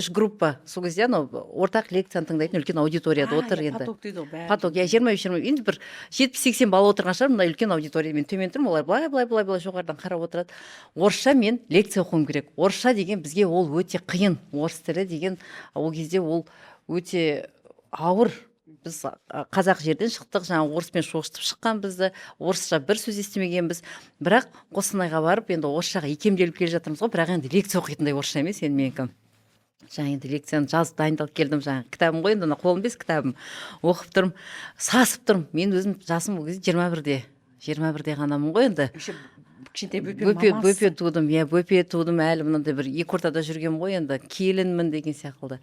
группа. Сол кезде ортақ лекцияны тыңдайтын үлкен аудиторияда отыр енді. Поток дейді ғой бәрі. Поток, 20-20, енді бір 70-80 бала отырған шығар, мына үлкен аудитория. Мен төмен тұрмын, олар былай жоғарыдан қарап отырады. Орысша мен лекция оқуым керек. Орысша деген бізге ол өте қиын. Орыс тілі деген ол кезде ол өте ауыр. Біз қазақ жерден шықтық, жаңа орыспен шоғыстып шыққан бізді, орысша бір сөз естімегенбіз. Бірақ Қостанайға барып, енді орысшаға икемделіп келе жатырмыз ғой, бірақ енді лекция оқитындай орысша емес, енді менікі. Жаңа енді лекцияны жазып дайындалып келдім, жаңа кітабым ғой, енді қолым бес кітабым оқып тұрмын, сасып тұрмын. Мен өзім жасым ол кезде 21-де ғанамын ғой енді. Кішкентай бөпе тудым, бөпе тудым, әлі мынандай бір екі ортада жүргем ғой енді, келінмін деген сияқты.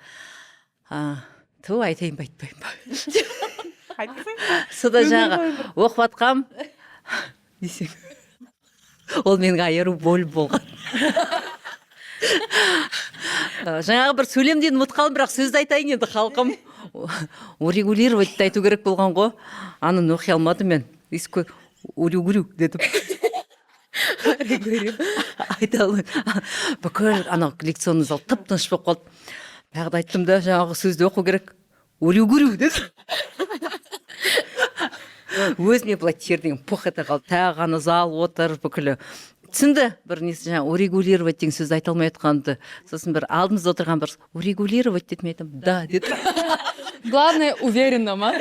Айтайын ба, айтпайын ба. Сода жаңағы оқып атқам, десең, ол менің айыру болып болған. Жаңағы бір сөйлемден ұмытып қалдым, бірақ сөзді айтайын енді халқым. Урегулировать айту керек болған ғой. Анын оқи алмадым мен. Урегулю дедім. Айта алмадым. Бүкіл анау лекционный зал тып-тыныш болып қалды. Тағы да айттым да, жаңағы сөзді оқу керек. Урегулю дедім. Өзіме былай терден пұқ ете қалды. Тағы ғана зал отыр бүкілі. Түсінді бір несі жаңа урегулировать деген сөзді айта алмай отқанымды. Сосын бір алдымызда отырған бір урегулировать дедім, айтам, да деді. Главное, уверенно ма?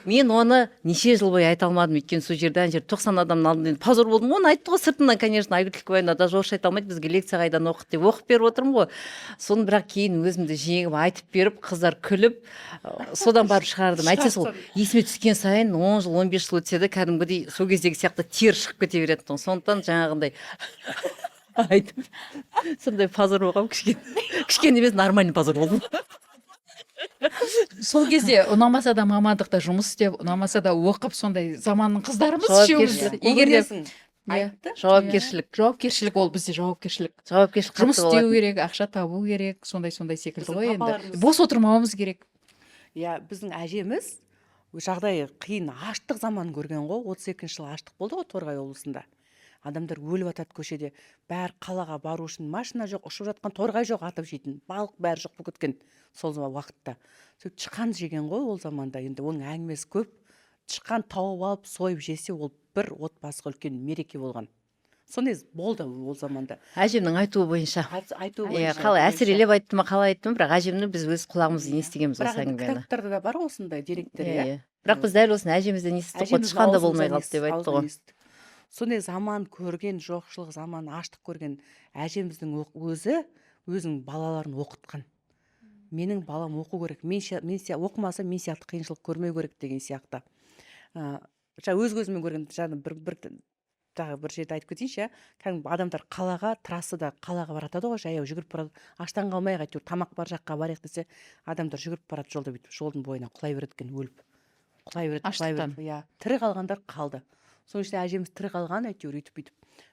Мен оны неше жыл бойы айта алмадым, өйткені сол жерден 90 адамның алдында позор болдым. Оны айтты ғой сыртынан, конечно, Айгүл Түлкібаевна даже орысша айта алмайды, бізге лекция қайдан оқыт деп оқып беріп отырмын ғой. Соны бірақ кейін өзімді жеңіп айтып беріп, қыздар күліп, содан барып шығардым. Әйтсе сол есіме түскен сайын 10 жыл, 15 жыл өтсе де кәдімгідей сол кездегі сияқты тер шығып кете беретін. Сондықтан жаңағындай айтып, сондай позор болғам, кішкене емес, нормальный позор болдым. Сол кезде ұнамаса да мамандықта жұмыс істеп, ұнамаса да оқып, сондай заманның қыздарымыз үшеуміз. Егер де жауапкершілік ол бізде жауапкершілік. Жұмыс істеу керек, ақша табу керек, сондай секілді ғой енді. Бос отырмауымыз керек. Біздің әжеміз жағдайы қиын аштық заман көрген ғой. 32 жыл аштық болды ғой Торғай облысында. Адамдар өліп атады көшеде. Бәрі қалаға бару үшін машина жоқ, ұшып жатқан торғай жоқ атып жейтін. Балық бәрі жоқ болып кеткен сол уақытта. Сөйтіп тышқан жеген ғой ол заманда. Енді оның әңгімесі көп. Тышқан тауып алып сойып жесе, ол бір отбасыға үлкен мереке болған. Сондай болды ол заманда. Әжемнің айтуы бойынша. Қалай әсірелеп айттым, қалай айттым, бірақ әжемнің біз өз құлағымызбен естігенбіз осы әңгімені. Бірақ кітаптарда да бар осындай деректер. Бірақ біз дәл осыны әжемізден естідік қой, тышқан да болмай қалды деп айтты ғой. Сондай заман көрген, жоқшылық заман, аштық көрген әжеміздің өзінің балаларын оқытқан. Менің балам оқу керек, мен оқымаса мен сияқты қиыншылық көрмеу керек деген сияқты. Өз көзіммен көрген бір жерді айтып кетейінші, кәдімгі адамдар қалаға, трассада қалаға баратады ғой, жаяу жүгіріп барады, аштан қалмайық, әйтеуір тамақ бар жаққа барайық десе, адамдар жүгіріп барады жолда, бүйтіп жолдың бойына құлай береді екен, өліп. Құлай береді. Тірі қалғандар қалды. соның ішінде әжеміз тірі қалған әйтеуір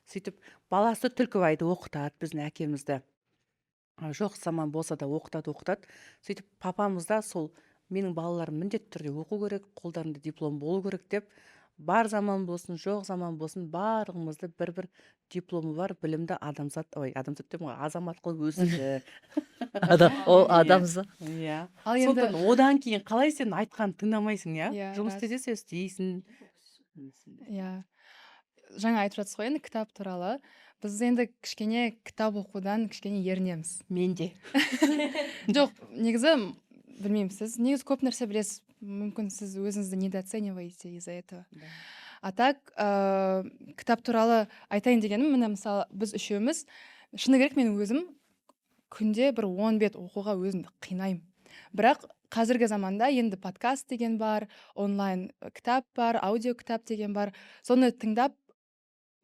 сөйтіп баласы Түлкібайды оқытады біздің әкемізді. Жоқ заман болса да оқытады. Сөйтіп папамыз да сол менің балаларым міндетті түрде оқу керек, қолдарында диплом болу керек деп, бар заман болсын, жоқ заман болсын, барлығымызды бір дипломы бар білімді адамзат деп азамат қылып өсірді. Ол Иә. адамзат. Иә. Ал енді Сондықтан одан кейін қалай сен айтқанын тыңдамайсың, иә? Иә, Жұмыс рас. істесе істейсің. иә жаңа айтып жатсыз ғой енді кітап туралы. Біз енді кішкене кітап оқудан кішкене ерінеміз. Мен де. Жоқ, негізі білмеймін, сіз негізі көп нәрсе білесіз. Мүмкін сіз өзіңізді недооцениваете из-за этого. А так кітап туралы айтайын дегенім, міне мысалы біз үшеуміз, шыны керек мен өзім күнде бір 10 бет оқуға өзімді қинаймын. Бірақ қазіргі заманда енді подкаст деген бар, онлайн кітап бар, аудио кітап деген бар. Соны тыңдап,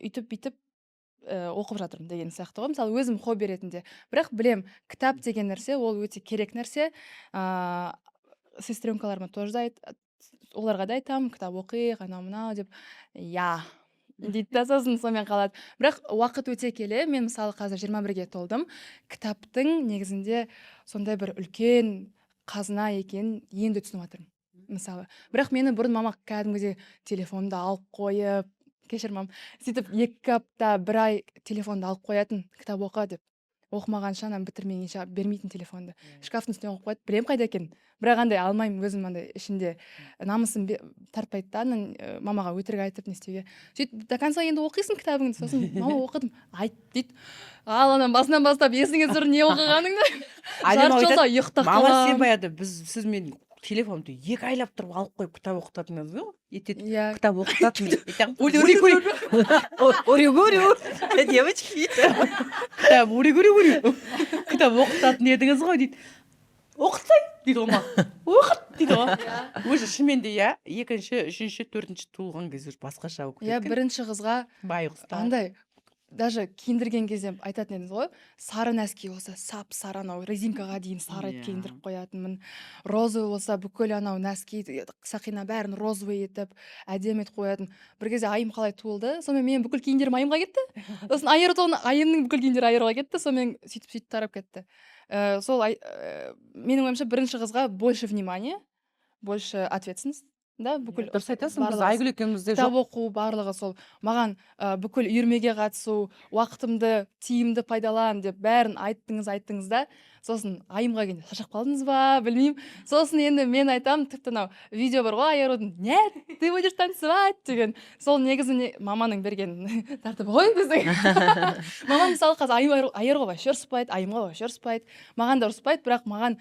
үйтіп оқып жатырмын деген сияқты ғой. Мысалы өзім хобби ретінде. Бірақ білем, кітап деген нәрсе ол өте керек нәрсе. Сестренкаларыма тоже оларға да айтамын, кітап оқиық, анау мынау деп. Дейді да, сосын сонымен қалады. Бірақ уақыт өте келе, мен мысалы қазір 21-ге толдым. Кітаптың негізінде сондай бір үлкен қазына екенін енді түсініп жатырмын. Мысалы, бірақ мені бұрын мама кәдімгідей телефонымды алып қойып, кешір мам, сөйтіп 2 апта 1 ай телефонды алып қоятын, кітап оқы деп. Оқымағанша бітірмегенше бермейтін телефонды. Шкафтың үстіне қойып қояды, білем қайда екенін. Бірақ андай алмаймын, өзім андай ішінде намысым тартпайды да, мамаға өтірік айтып не істеуге. Сөйтіп до конца енді оқисың кітабыңды, сосын мама оқыдым, айт дейді. Ал анан басынан бастап есіңе түсір не оқығаныңды. Жарты жолда ұйықтап Мама сен қаламын. баяғыда сіз мен телефонымды 2 айлап тұрып алып қойып кітап оқытатыныңыз ғой? Иә. Кітап оқытатын. Девочки. Кітап оқытатын едіңіз ғой дейді. Оқытсай дейді ғой мама. Оқыт дейді ғой. Өзі шынымен де иә, 2-ші, 3-ші, 4-ші туылған кезде басқаша оқып Иә, кеткен. бірінші қызға Байғұстар. андай даже киіндірген кезде айтатын едіңіз ғой, сары нәски болса сап сары анау резинкаға дейін сары етіп Иә. киіндіріп қоятынмын. Розовый болса бүкіл анау нәски сақина бәрін розовый етіп әдемі етіп қоятын. Бір кезде айым қалай туылды, сонымен мен бүкіл киімдерім айымға кетті. Сосын айымның бүкіл киімдері айырға кетті, сонымен сөйтіп тарап кетті. Сол менің ойымша бірінші қызға больше внимания, больше ответственность, да, бүкіл Дұрыс айтасың, біз барлығы Айгүл екеумізде кітап жоқ. оқу барлығы сол маған бүкіл үйірмеге қатысу, уақытымды тиімді пайдалан деп бәрін айттыңыз да, сосын айымға келгенде шаршап қалдыңыз ба, білмеймін. Сосын енді мен айтамын, тіпті мынау видео бар ғой, Айарудың, нет, ты будешь танцевать деген. Сол негізі маманың берген тәртібі ғой біздің. Мамам мысалы қазір Айаруға вообще ұрыспайды, айымға вообще ұрыспайды. Маған да ұрыспайды, бірақ маған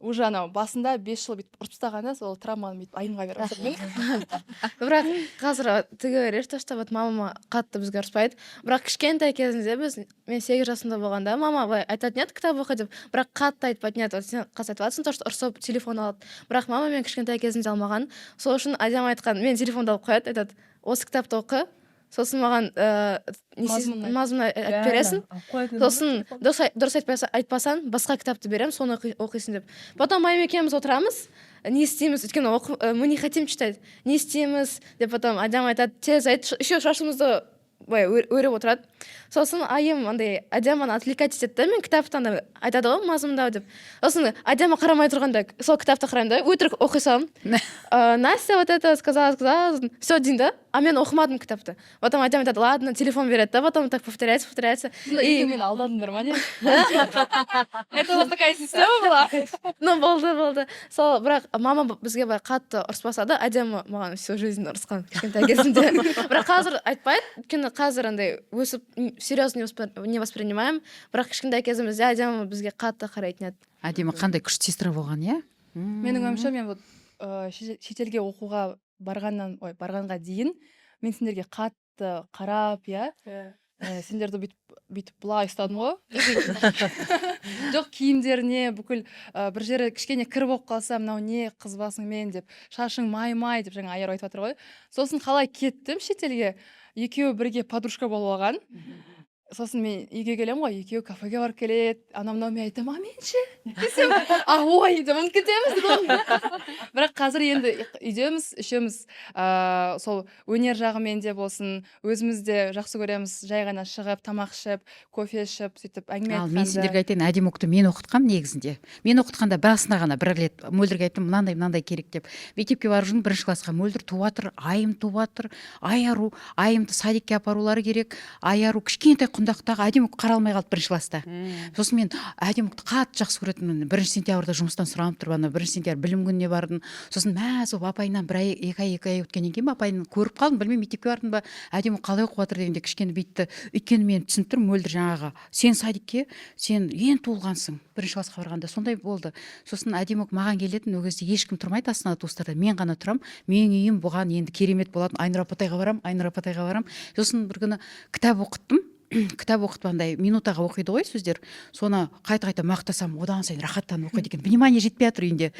уже анау басында 5 жыл бүйтіп ұрып тастағанда сол травманы бүйтіп айымға беріп отырмын. бірақ қазір тіге береді что вот мама қатты бізге ұрыспайды, бірақ кішкентай кезінде мен 8 жасымда болғанда мама былай айтатын еді кітап оқы деп, бірақ қатты айтпайтын еді. Сен қазір айтып жатрсың, то что ұрсып телефон алады, бірақ мама мен кішкентай кезімде алмаған, сол үшін әдемі айтқан, мен телефонды алып қояды, айтады осы кітапты оқы, сосын маған мазмұнын айтып бересің, сосын дұрыс айтпасаң басқа кітапты беремін, соны оқисың деп. Потом майым екеуміз отырамыз, не істейміз, өйткені мы не хотим читать, не істейміз деп, потом әдемі айтады, тез айт, еще шашымызды өріп отырады. Сосын айым андай әдемі отвлекать етеді да, мен кітапты айтады ғой мазмұндау деп. Сосын әдемі қарамай тұрғанда сол кітапты қараймын да, өтірік оқи саламын. Настя вот это сказала, все дейін да, а мен оқымадым кітапты. Потом әдемі айтады, ладно, телефон береді да, потом так повторяется. И мен алдадыңдар ма не? Это вот такая система была. Ну, болды. Сол, бірақ мама бізге қатты ұрыспаса да, әдемі маған всю жизнь ұрысқан кішкентай кезімде. Бірақ қазір айтпайды, өйткені қазір андай өсіп серьезно не воспринимаем, бірақ кішкентай кезімізде әдемі бізге қатты қарайтын еді. Әдемі қандай күшті сестра болған, иә? Менің ойымша мен вот шетелге оқуға барғанға дейін мен сендерге қатты қарап, иә, сендерді бүйтіп былай ұстадым ғой. Жоқ, киімдеріне бүкіл бір жері кішкене кір болып қалса, мынау не қызбасыңмен деп, шашың май деп жаңа Айар айтып жатыр ғой. Сосын қалай кеттім шетелге, екеуі бірге подружка болып алған. сосын мен үйге келемін ғой, екеуі кафеге барып келеді, анау мынау, мен айтамын, мен ше десем, ой деп ұмытып кетеміз ғой. Бірақ қазір енді үйдеміз, үшеуміз сол өнер жағымен де болсын, өзіміз де жақсы көреміз, жай ғана шығып, тамақ ішіп, кофе ішіп, сөйтіп әңгіме ал мен айтқанды. сендерге айтайын, әдем оқыту мен оқытқам негізінде. Мен оқытқанда басында ғана бір рет мөлдірге айттым, мынандай керек деп. Мектепке барып жүрмін, бірінші классқа мөлдір туып жатыр, айым туып жатыр, айару, айымды садикке апарулары керек. Айару кішкентай құндақтағы әдем қаралмай қалды бірінші класста. Сосын мен әдем қатты жақсы көретінмін. 1 сентябрьда жұмыстан сұранып тұрып, ана 1 сентябрь білім күніне бардым. Сосын мәз болып апайынан бір ай, екі ай өткеннен кейін апайын көріп қалдым, білмеймін мектепке бардым ба, әдем қалай оқып жатыр дегенде кішкене бүйтті. Өйткені мен түсініп тұрмын, мөлдір жаңағы сен садикке, сен ең туылғансың 1 классқа барғанда, сондай болды. Сосын әдемі маған келетін, ол кезде ешкім тұрмайды астына туыстарда, мен ғана тұрам. Менің үйім бұған енді керемет болатын. Айнұр Апатайға барам. Сосын бір күні кітап оқыттым. Кітап оқытып андай минутаға оқиды ғой сөздер. Соны қайта мақтасам, одан сайын рахаттанып оқиды екен. Внимание жетпей жатыр үйінде.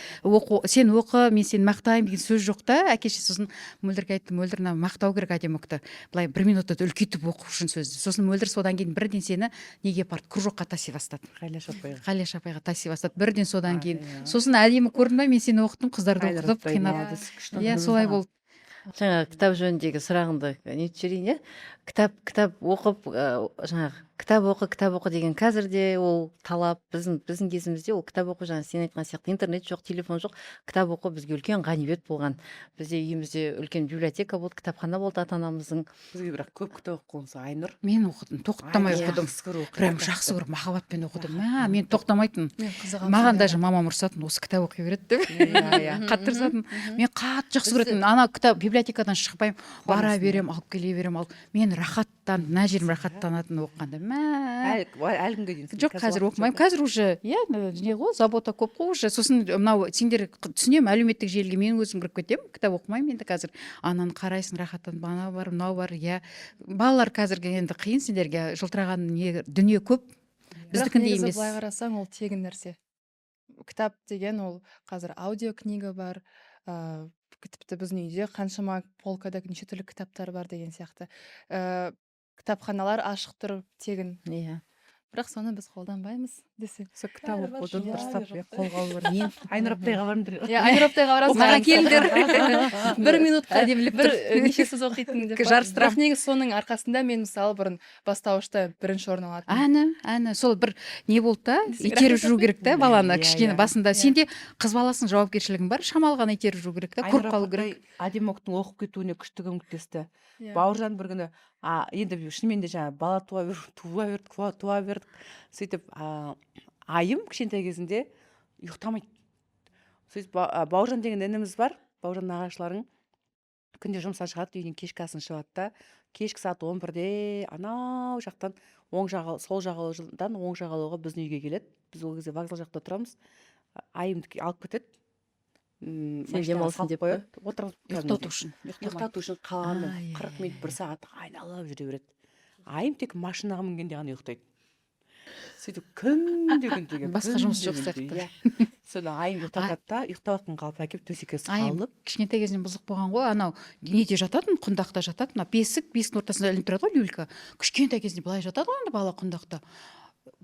Сен оқы, мен сені мақтаймын деген сөз жоқ та. Әкеше сосын мөлдірге айтты, мөлдір мақтау керек әдемі оқыды. Былай 1 минутта үлкейтіп оқу үшін сөзді. Сосын мөлдір содан кейін бірден сені неге апарды, кружокқа таси бастады. Қалияш апайға таси бастады. Бірден содан кейін. Сосын әдемі көрдің бе, мен сені оқыттым, қыздарды оқытып, қинап. Иә, солай болды. Жаңа кітап жөніндегі сұрағыңды нетіп жіберейін, иә? Кітап оқып, жаңағы кітап оқы деген қазірде ол талап, біздің кезімізде ол кітап оқу, жаңа сен айтқан сияқты интернет жоқ, телефон жоқ, кітап оқу бізге үлкен ғанибет болған. Бізде үйімізде үлкен библиотека болды, кітапхана болды ата-анамыздың. Бізге бірақ көп кітап оқығансың, Айнұр. Мен оқыдым, тоқтамай оқыдым. Прям жақсы көріп, махаббатпен оқыдым. Мен тоқтамайтын. Маған даже мамам ұрсатын, осы кітап оқи береді деп. Қатты ұрсатын. Мен қатты жақсы көретінмін. Ана кітап библиотекадан шықпаймын, бара берем, алып келе берем. Мен рахаттан, мына жерім рахаттанатын оқығанда. Әлі күнге дейін. Жоқ, қазір оқымаймын. Қазір уже, не ғой, забота көп қой уже. Сосын мынау сендер түсінемін, әлеуметтік желіге мен өзім кіріп кетемін, кітап оқымаймын енді қазір. Ананы қарайсың, рахаттан, анау бар, мынау бар, иә. Балалар қазірге енді қиын, сендерге жылтыраған дүние көп. Біздікіндей емес. Бірақ негізі былай қарасаң, ол тегін нәрсе. Кітап деген ол қазір аудиокнига бар, тіпті біздің үйде қаншама полкада неше түрлі кітаптар бар деген сияқты. Кітапханалар ашық тұр, тегін. Иә. Бірақ соны біз қолданбаймыз десе. Сол кітап оқуды дұрыстап қолға алу керек. Мен Айнұр Аптайға барамын. Иә, Айнұр Аптайға барасың. Маған келіңдер. 1 минутқа бір неше сөз оқитын деп. Жарыстырақ. Бірақ негізі соның арқасында мен мысалы бұрын бастауышта 1-ші орын алатынмын. Әні. Сол бір не болды да, итеріп жүру керек та баланы кішкене басында. Сенде қыз баласының жауапкершілігің бар, шамалы ғана итеріп жүру керек та, көріп қалу керек. Әдемі оқып кетуіне күшті көмектесті. Бауыржан бір күні, енді шынымен де жаңа бала туа бердік. Сөйтіп айым кішкентай кезінде ұйықтамайды. Сөйтіп Бауыржан деген ініміз бар, Бауыржан нағашыларың күнде жұмыстан шығады, үйден кешкі асын шығады да, кешкі сағат 11-де анау жақтан сол жағалаудан оң жағалауға біздің үйге келеді. Біз ол кезде вокзал жақта тұрамыз. Айымды алып кетеді. Сен демалсын деп па? Ұйықтату үшін. Қаланы 40 минут 1 сағат айналып жүре береді. Айым тек машинаға мінгенде ғана ұйықтайды. Сөйтіп күнде басқа жұмыс жоқ сияқты. Содан айым ұйықтатады да, ұйықтаватқан қалып әкеп төсекке салып. Кішкентай кезінен бұзық болған ғой, анау неде жататын, құндақта жататын, бесіктің ортасында ілініп тұрады ғой люлька. Кішкентай кезінде былай жатады ғой бала құндақта.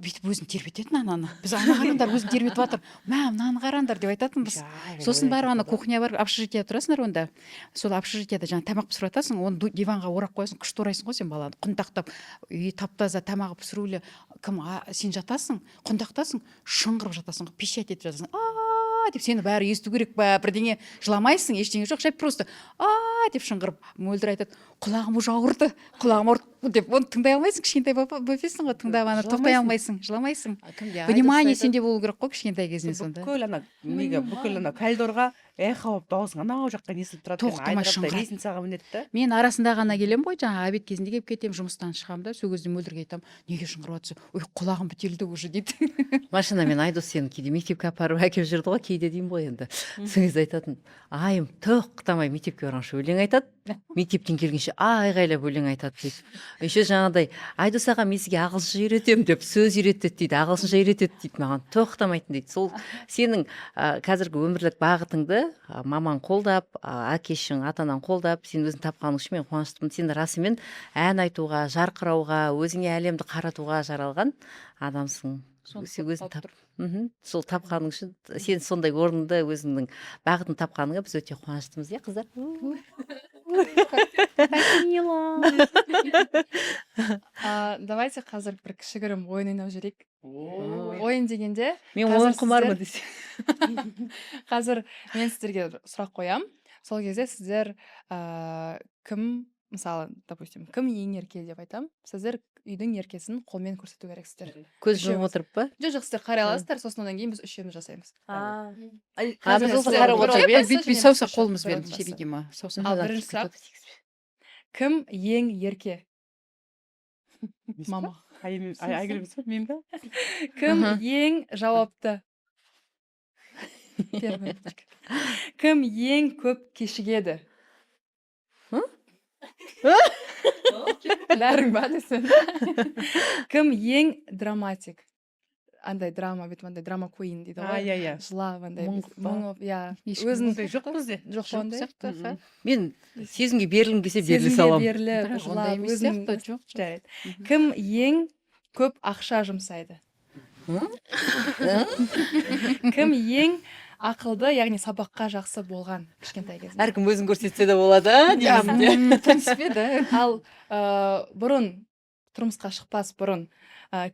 Бүйтіп өзін тербететін ананы. Біз ана қараңдар, өзін тербетіп жатыр. Мынаны қараңдар деп айтатынбыз. Сосын барып ана кухня бар, общежитие тұрасыңдар онда. Сол общежитиеда жаңа тамақ пісіріп жатасың, оны диванға орап қоясың, күшті орайсың ғой сен баланы. Құндақтап, үй таптаза тамағы пісірулі, сен жатасың, құндақтасың, шыңғырып жатасың, пищать етіп жатасың. Деп сені бәрі есту керек па, бірдеңе жыламайсың, ештеңе жоқ, жай просто деп шыңғырып. Мөлдір айтады, құлағым уже ауырды деп, оны тыңдай алмайсың, кішкентай бөпесің ғой, тыңдап ана тоқтай алмайсың, жыламайсың. Внимание сенде болу керек қой кішкентай кезінен сонда. Бүкіл ана коридорға эхо болып дауысың анау жаққа естіліп тұрады. Тоқтамай шыңғырады. Лестницаға мінеді да. Мен арасында ғана келем ғой, жаңа обед кезінде келіп кетем, жұмыстан шығамын да, сол кезде Мөлдірге айтамын, неге шыңғырып жатсың? Ой, құлағым бітелді уже дейді. Машинамен Айдос сені кейде мектепке апарып әкеп жүрді ғой, кейде деймін ғой енді. Сол кезде айтатын, айым тоқтамай мектепке барғанша өлең айтады. мектептен келгенше айғайлап өлең айтады дейді. Еще жаңағыдай Айдос аға мен сізге ағылшынша үйретемін деп сөз үйретеді дейді, ағылшынша үйретеді дейді маған, тоқтамайтын дейді. Сол сенің қазіргі өмірлік бағытыңды мамаң қолдап, әкешің, атанаң қолдап, сен өзің тапқаның үшін мен қуаныштымын. Сен расымен ән айтуға, жарқырауға, өзіңе әлемді қаратуға жаралған адамсың. Сен өзің сол тапқаның үшін, сен сондай орынды өзіңнің бағытын тапқаныңа біз өте қуаныштымыз, иә қыздар? Давайте қазір бір кішігірім ойын ойнап жүрейік. Ойын дегенде Мен қазір ойын құмармын сіздер- десе. қазір мен сіздерге бір сұрақ қоям. Сол кезде сіздер кім, мысалы, допустим, кім ең ерке деп айтам. Сіздер үйдің еркесін қолмен көрсету керексіздер. Көз жұмып Үшеуміз. отырып па? Жоқ, сіздер қарай аласыздар, сосын одан кейін біз үшеуміз жасаймыз. Біз осы сіздер қарап бір отырып, ойын иә? жасайсыз, бүйтпей және саусақ біз қолымызбен үшеуміз сереге ма саусақ Ал бірінші сұрақ. Кім ең ерке? Мама. Айгүл емес па? Мен ба? Кім ең жауапты? Первый. Кім ең көп кешігеді? Бәрің ба десең. Кім ең драматик? Андай драма, бүйтіп андай драма queen дейді ғой. Иә. Жылап андай Мұңғып па? мұңып, иә. Ешкім Өзін Ондай жоқ бізде. жоқ па ондай? сияқты. Мен сезімге берілгім келсе беріле Сезімге саламын. беріліп, Бірақ ондай жылап, емес өзін сияқты, жоқ. жарайды. Кім ең көп ақша жұмсайды? Кім ең ақылды, яғни сабаққа жақсы болған кішкентай кезінде? Әркім өзін көрсетсе де болады, деймін, иә? В принципе, да. Ал бұрын тұрмысқа шықпас бұрын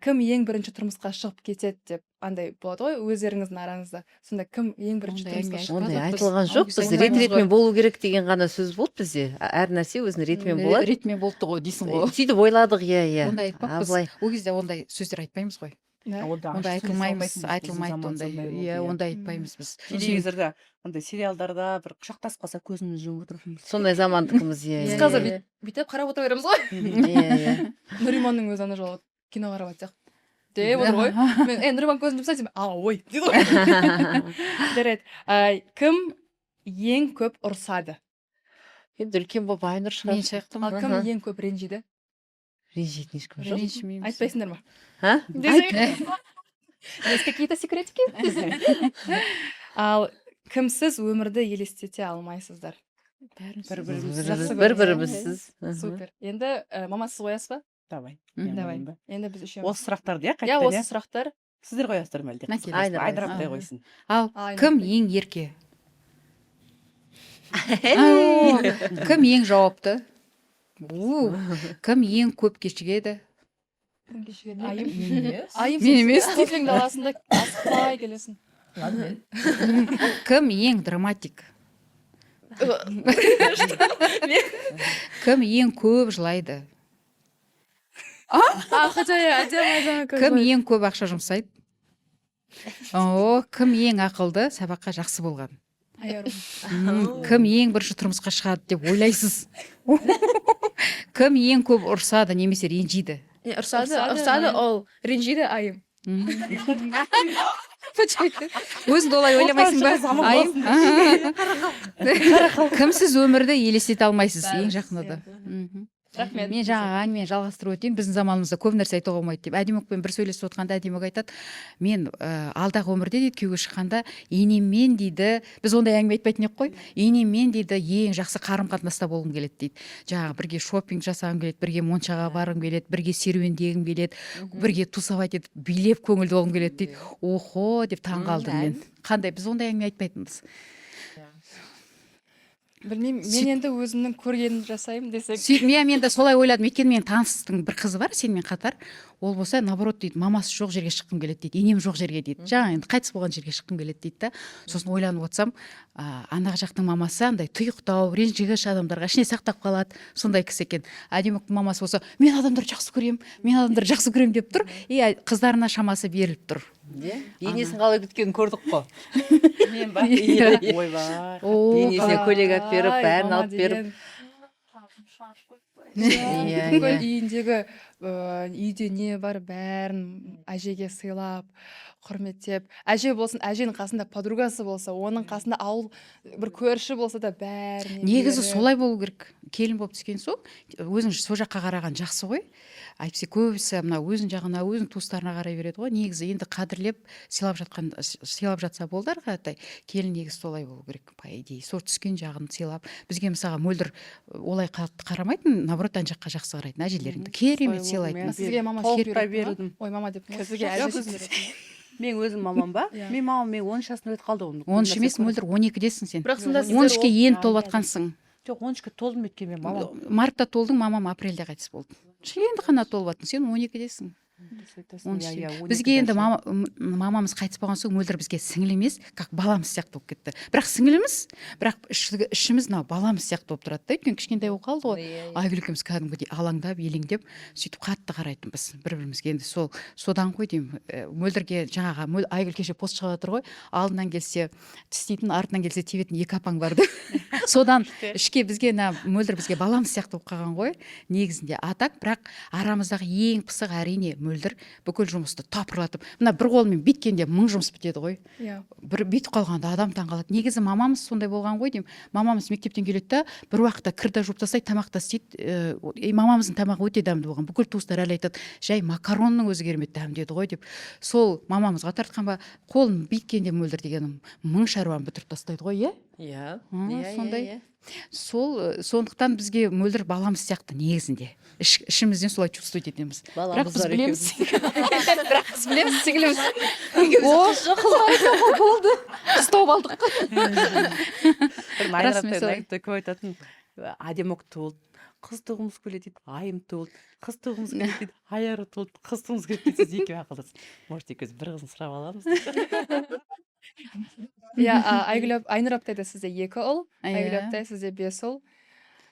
кім ең бірінші тұрмысқа шығып кетеді деп андай болады ғой өздеріңіздің араңызда. Сонда кім ең бірінші Ондай тұрмысқа әңгіме шығып Ондай Біз- айтылған жоқ. біз Біз айтпаймыз рет-ретімен ғой. болу керек деген ғана сөз болды бізде. Әр нәрсе өзінің ретімен болады. Ретмен болды ғой дейсің ғой. Сөйтіп ойладық, иә. Ондай айтпаппыз. Былай. Ол кезде ондай сөздер айтпаймыз ғой. Ондай айтылмаймыз, айтылмайды ондай. Иә, ондай айтпаймыз біз. Телевизорда, андай сериалдарда бір құшақтасып қалса көзімізді жұмып отырмыз. Сондай замандықымыз, иә. Біз иә, қазір иә. бүйтіп қарап отыра береміз ғой. Иә. Нұриманның өзі ана жолы кино қарап жатсақ деп отыр ғой. Мен Нұриман көзін жұмсай деймін, ой дейді ғой. Жарайды. Кім ең көп ұрсады? Енді үлкен болып Айнұр Мен шығар. шаяқтым. Ал кім ең көп ренжиді? Ренжитін ешкім жоқ. Ренжімейміз. Айтпайсыңдар ма? А? Есть какие-то секретики? Ал кімсіз өмірді елестете алмайсыздар? Бір-бірімізсіз. Супер. Енді мама сіз қоясыз ба? Давай. Давай. Енді біз үшеуміз. Осы сұрақтарды, иә, Иә, қайтадан, осы иә? сұрақтар. Сіздер қоясыздар ма әлде? Мәкеле. Айдыраптай қойсын. Ал Айнұр. кім ең ерке? Кім ең жауапты? Кім ең көп кешігеді? Айым. Айым Мен емес. кофеңді аласың да асықпай келесің. Кім ең драматик? Кім ең көп жылайды? Хотя я әдемі Кім ең көп ақша жұмсайды? Кім ең ақылды, сабаққа жақсы болған? Кім ең бірінші тұрмысқа шығады деп ойлайсыз? Кім ең көп ұрсады немесе ренжиді? Ұрсады, ол ренжиді айым. Өзіңді олай ойламайсың ба? Айым? Кімсіз өмірді елестете алмайсыз ең жақында да. Рахмет. Мен жаңа әңгімені жалғастырып өтейін. Біздің заманымызда көп нәрсе айтуға болмайды деп. Әдемікпен бір сөйлесіп отқанда әдемік айтады. Мен алдағы өмірде дейді күйеуге шыққанда енеммен дейді, біз ондай әңгіме айтпайтын едік қой. Енеммен дейді ең жақсы қарым-қатынаста болғым келеді дейді. Жаңағы бірге шопинг жасағым келеді, бірге моншаға барғым келеді, бірге серуендегім келеді, бірге тусовать етіп билеп көңілді болғым келеді дейді. Охо деп таңғалдым мен. Қандай біз ондай әңгіме айтпайтынбыз. Білмеймін, мен енді өзімнің көргенімді жасаймын десек. Мен де солай ойладым. Өйткені менің таныстың бір қызы бар сенімен қатар. Ол болса наоборот дейді, мамасы жоқ жерге шыққым келеді дейді, енем жоқ жерге дейді. Жаңа енді қайтыс болған жерге шыққым келеді дейді да. Сосын ойланып отырсам, анағы жақтың мамасы андай тұйықтау, ренжігіш адамдарға ішіне сақтап қалады. Сондай кісі екен. Әдеміктің мамасы болса, мен адамдарды жақсы көремін деп тұр. И қыздарына шамасы беріліп тұр. Енесін қалай күткенін көрдік қой. Мен ба? Ойбай. Енесіне көйлек алып беріп, бәрін алып беріп. Иә, бүкіл иә. үйіндегі үйде не бар бәрін әжеге сыйлап құрметтеп, әже болсын әженің қасында подругасы болса, оның қасында ауыл бір көрші болса да бәріне негізі беріп. солай болу керек. Келін болып түскен соң өзің сол жаққа қараған жақсы ғой. Әйтпесе көбісі мына өзің жағына, өзің туыстарына қарай береді ғой. Негізі енді қадірлеп сыйлап жатса болды ары қаратай. Келін негізі солай болу керек, по идее. Сол түскен жағын сыйлап. Бізге мысалға мөлдір олай қатты қарамайтын, наоборот, ана жаққа жақсы қарайтын әжелеріңді. Керемет сыйлайтын. Сізге мама толықтай үйретті ма? бердім. Ой, мама деп сізге Жоқ, әже өзім- үйретті ма? Мен өзім мамам ба? Иә. Мен мамам 13 жасында өтіп қалды. 13 емес, мөлдір 12-десің сен. бірақ сонда сіздер 13-ке енді ол- толып жатқансың. Жоқ, 13-ке толдым өткен мен мамам. Мартта толдың, мамам апрельде қайтыс болды. Енді ғана толып жатсың, сен 12-десің. Бізге енді мамамыз қайтыс болған соң мөлдір бізге сіңілі емес, как баламыз сияқты болып кетті. Бірақ сіңіліміз, бірақ ішіміз мынау баламыз сияқты болып тұрады да. Өйткені кішкентай болып қалды ғой. Айгүл екеуміз кәдімгідей алаңдап, елеңдеп, сөйтіп қатты қарайтынбыз бір-бірімізге. Енді содан ғой деймін. Мөлдірге жаңағы Айгүл кеше пост шығып жатыр ғой. Алдынан келсе тістейтін, артынан келсе тебетін екі апаң бар деп. Содан ішке бізге мөлдір бізге баламыз сияқты болып қалған ғой. Негізінде атак, бірақ арамыздағы ең пысық әрине мөлдір бүкіл жұмысты тапырлатып, мына бір қолмен бүйткенде 1000 жұмыс бітеді ғой. Иә. Бір бүйтіп қалғанда адам таңғалады. Негізі мамамыз сондай болған ғой деймін. Мамамыз мектептен келеді да, бір уақытта кірді жуып тастайды, тамақ та істейді. Мамамыздың тамағы өте дәмді болған. Бүкіл туыстар әлі айтады, жай макаронның өзі керемет дәмді еді ғой деп. Сол мамамызға тартқан ба, қолын бүйткенде мөлдір дегенім 1000 шаруаны бітіріп тастайды ғой, иә? Иә. Сондай. Сондықтан бізге мөлдір баламыз сияқты негізінде. Ішімізден солай чувствовать етеміз. Бірақ біз білеміз. Бірақ біз білеміз, сіңіліміз. Болды. Қыз тауып алдық. Кім айтатын, әдемі туылды, қыз туғымыз келеді дейді, айым туылды, қыз туғымыз келеді дейді, айару туылды, қыз туғымыз келеді дейді, сіз екеуі ақылдасың. Может, екеуміз бір қызын сұрап аламыз. Иә, Айнұр аптай да сізде 2 ұл, Айгүл аптай сізде 5 ұл.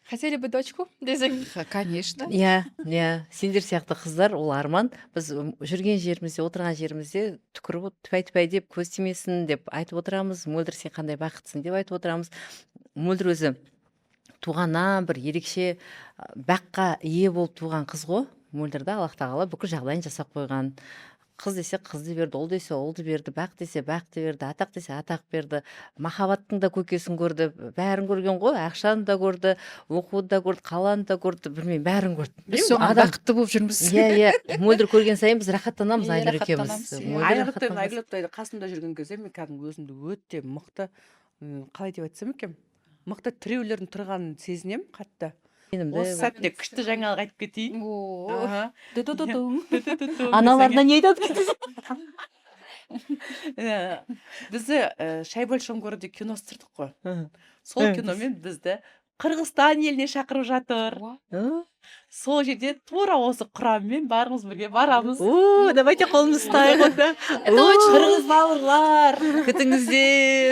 Хотели бы дочку десең? Конечно. Иә. Сендер сияқты қыздар, ол арман. Біз жүрген жерімізде, отырған жерімізде түкіріп, тупай деп көз тимесін деп айтып отырамыз. Мөлдір сен қандай бақыттысың деп айтып отырамыз. Мөлдір өзі туғаннан бір ерекше баққа ие болып туған қыз ғой. Мөлдірді Аллах тағала бүкіл жағдайын жасап қойған. Қыз десе қызды берді, ұл десе ұлды берді, бақ десе бақты берді, атақ десе атақ берді. Махаббаттың да көкесін көрді, бәрін көрген ғой, ақшаны да көрді, оқуды да көрді, қаланы да көрді, білмеймін, бәрін көрді. Біз соған бақытты болып жүрміз. Иә, мөлдір көрген сайын біз рахаттанамыз, Иә, Айнұр екеуміз. рахаттанамыз, иә. Мөлдір Айгүл рахаттанбас. аптайды қасымда жүрген кезде мен кәдімгі өзімді өте мықты, қалай деп айтсам екен, мықты тіреулердің тұрғанын сезінемін қатты. Осы сәтте күшті жаңалық айтып кетейін. Аха. Аналарына не айтады? Бізді «Шай большом городе» кино түсірдік қой. Сол киномен бізді Қырғызстан еліне шақырып жатыр. Сол жерде тура осы құраммен барымыз бірге барамыз. Давайте қолымызды ұстайық онда. Қырғыз бауырлар, күтіңіздер.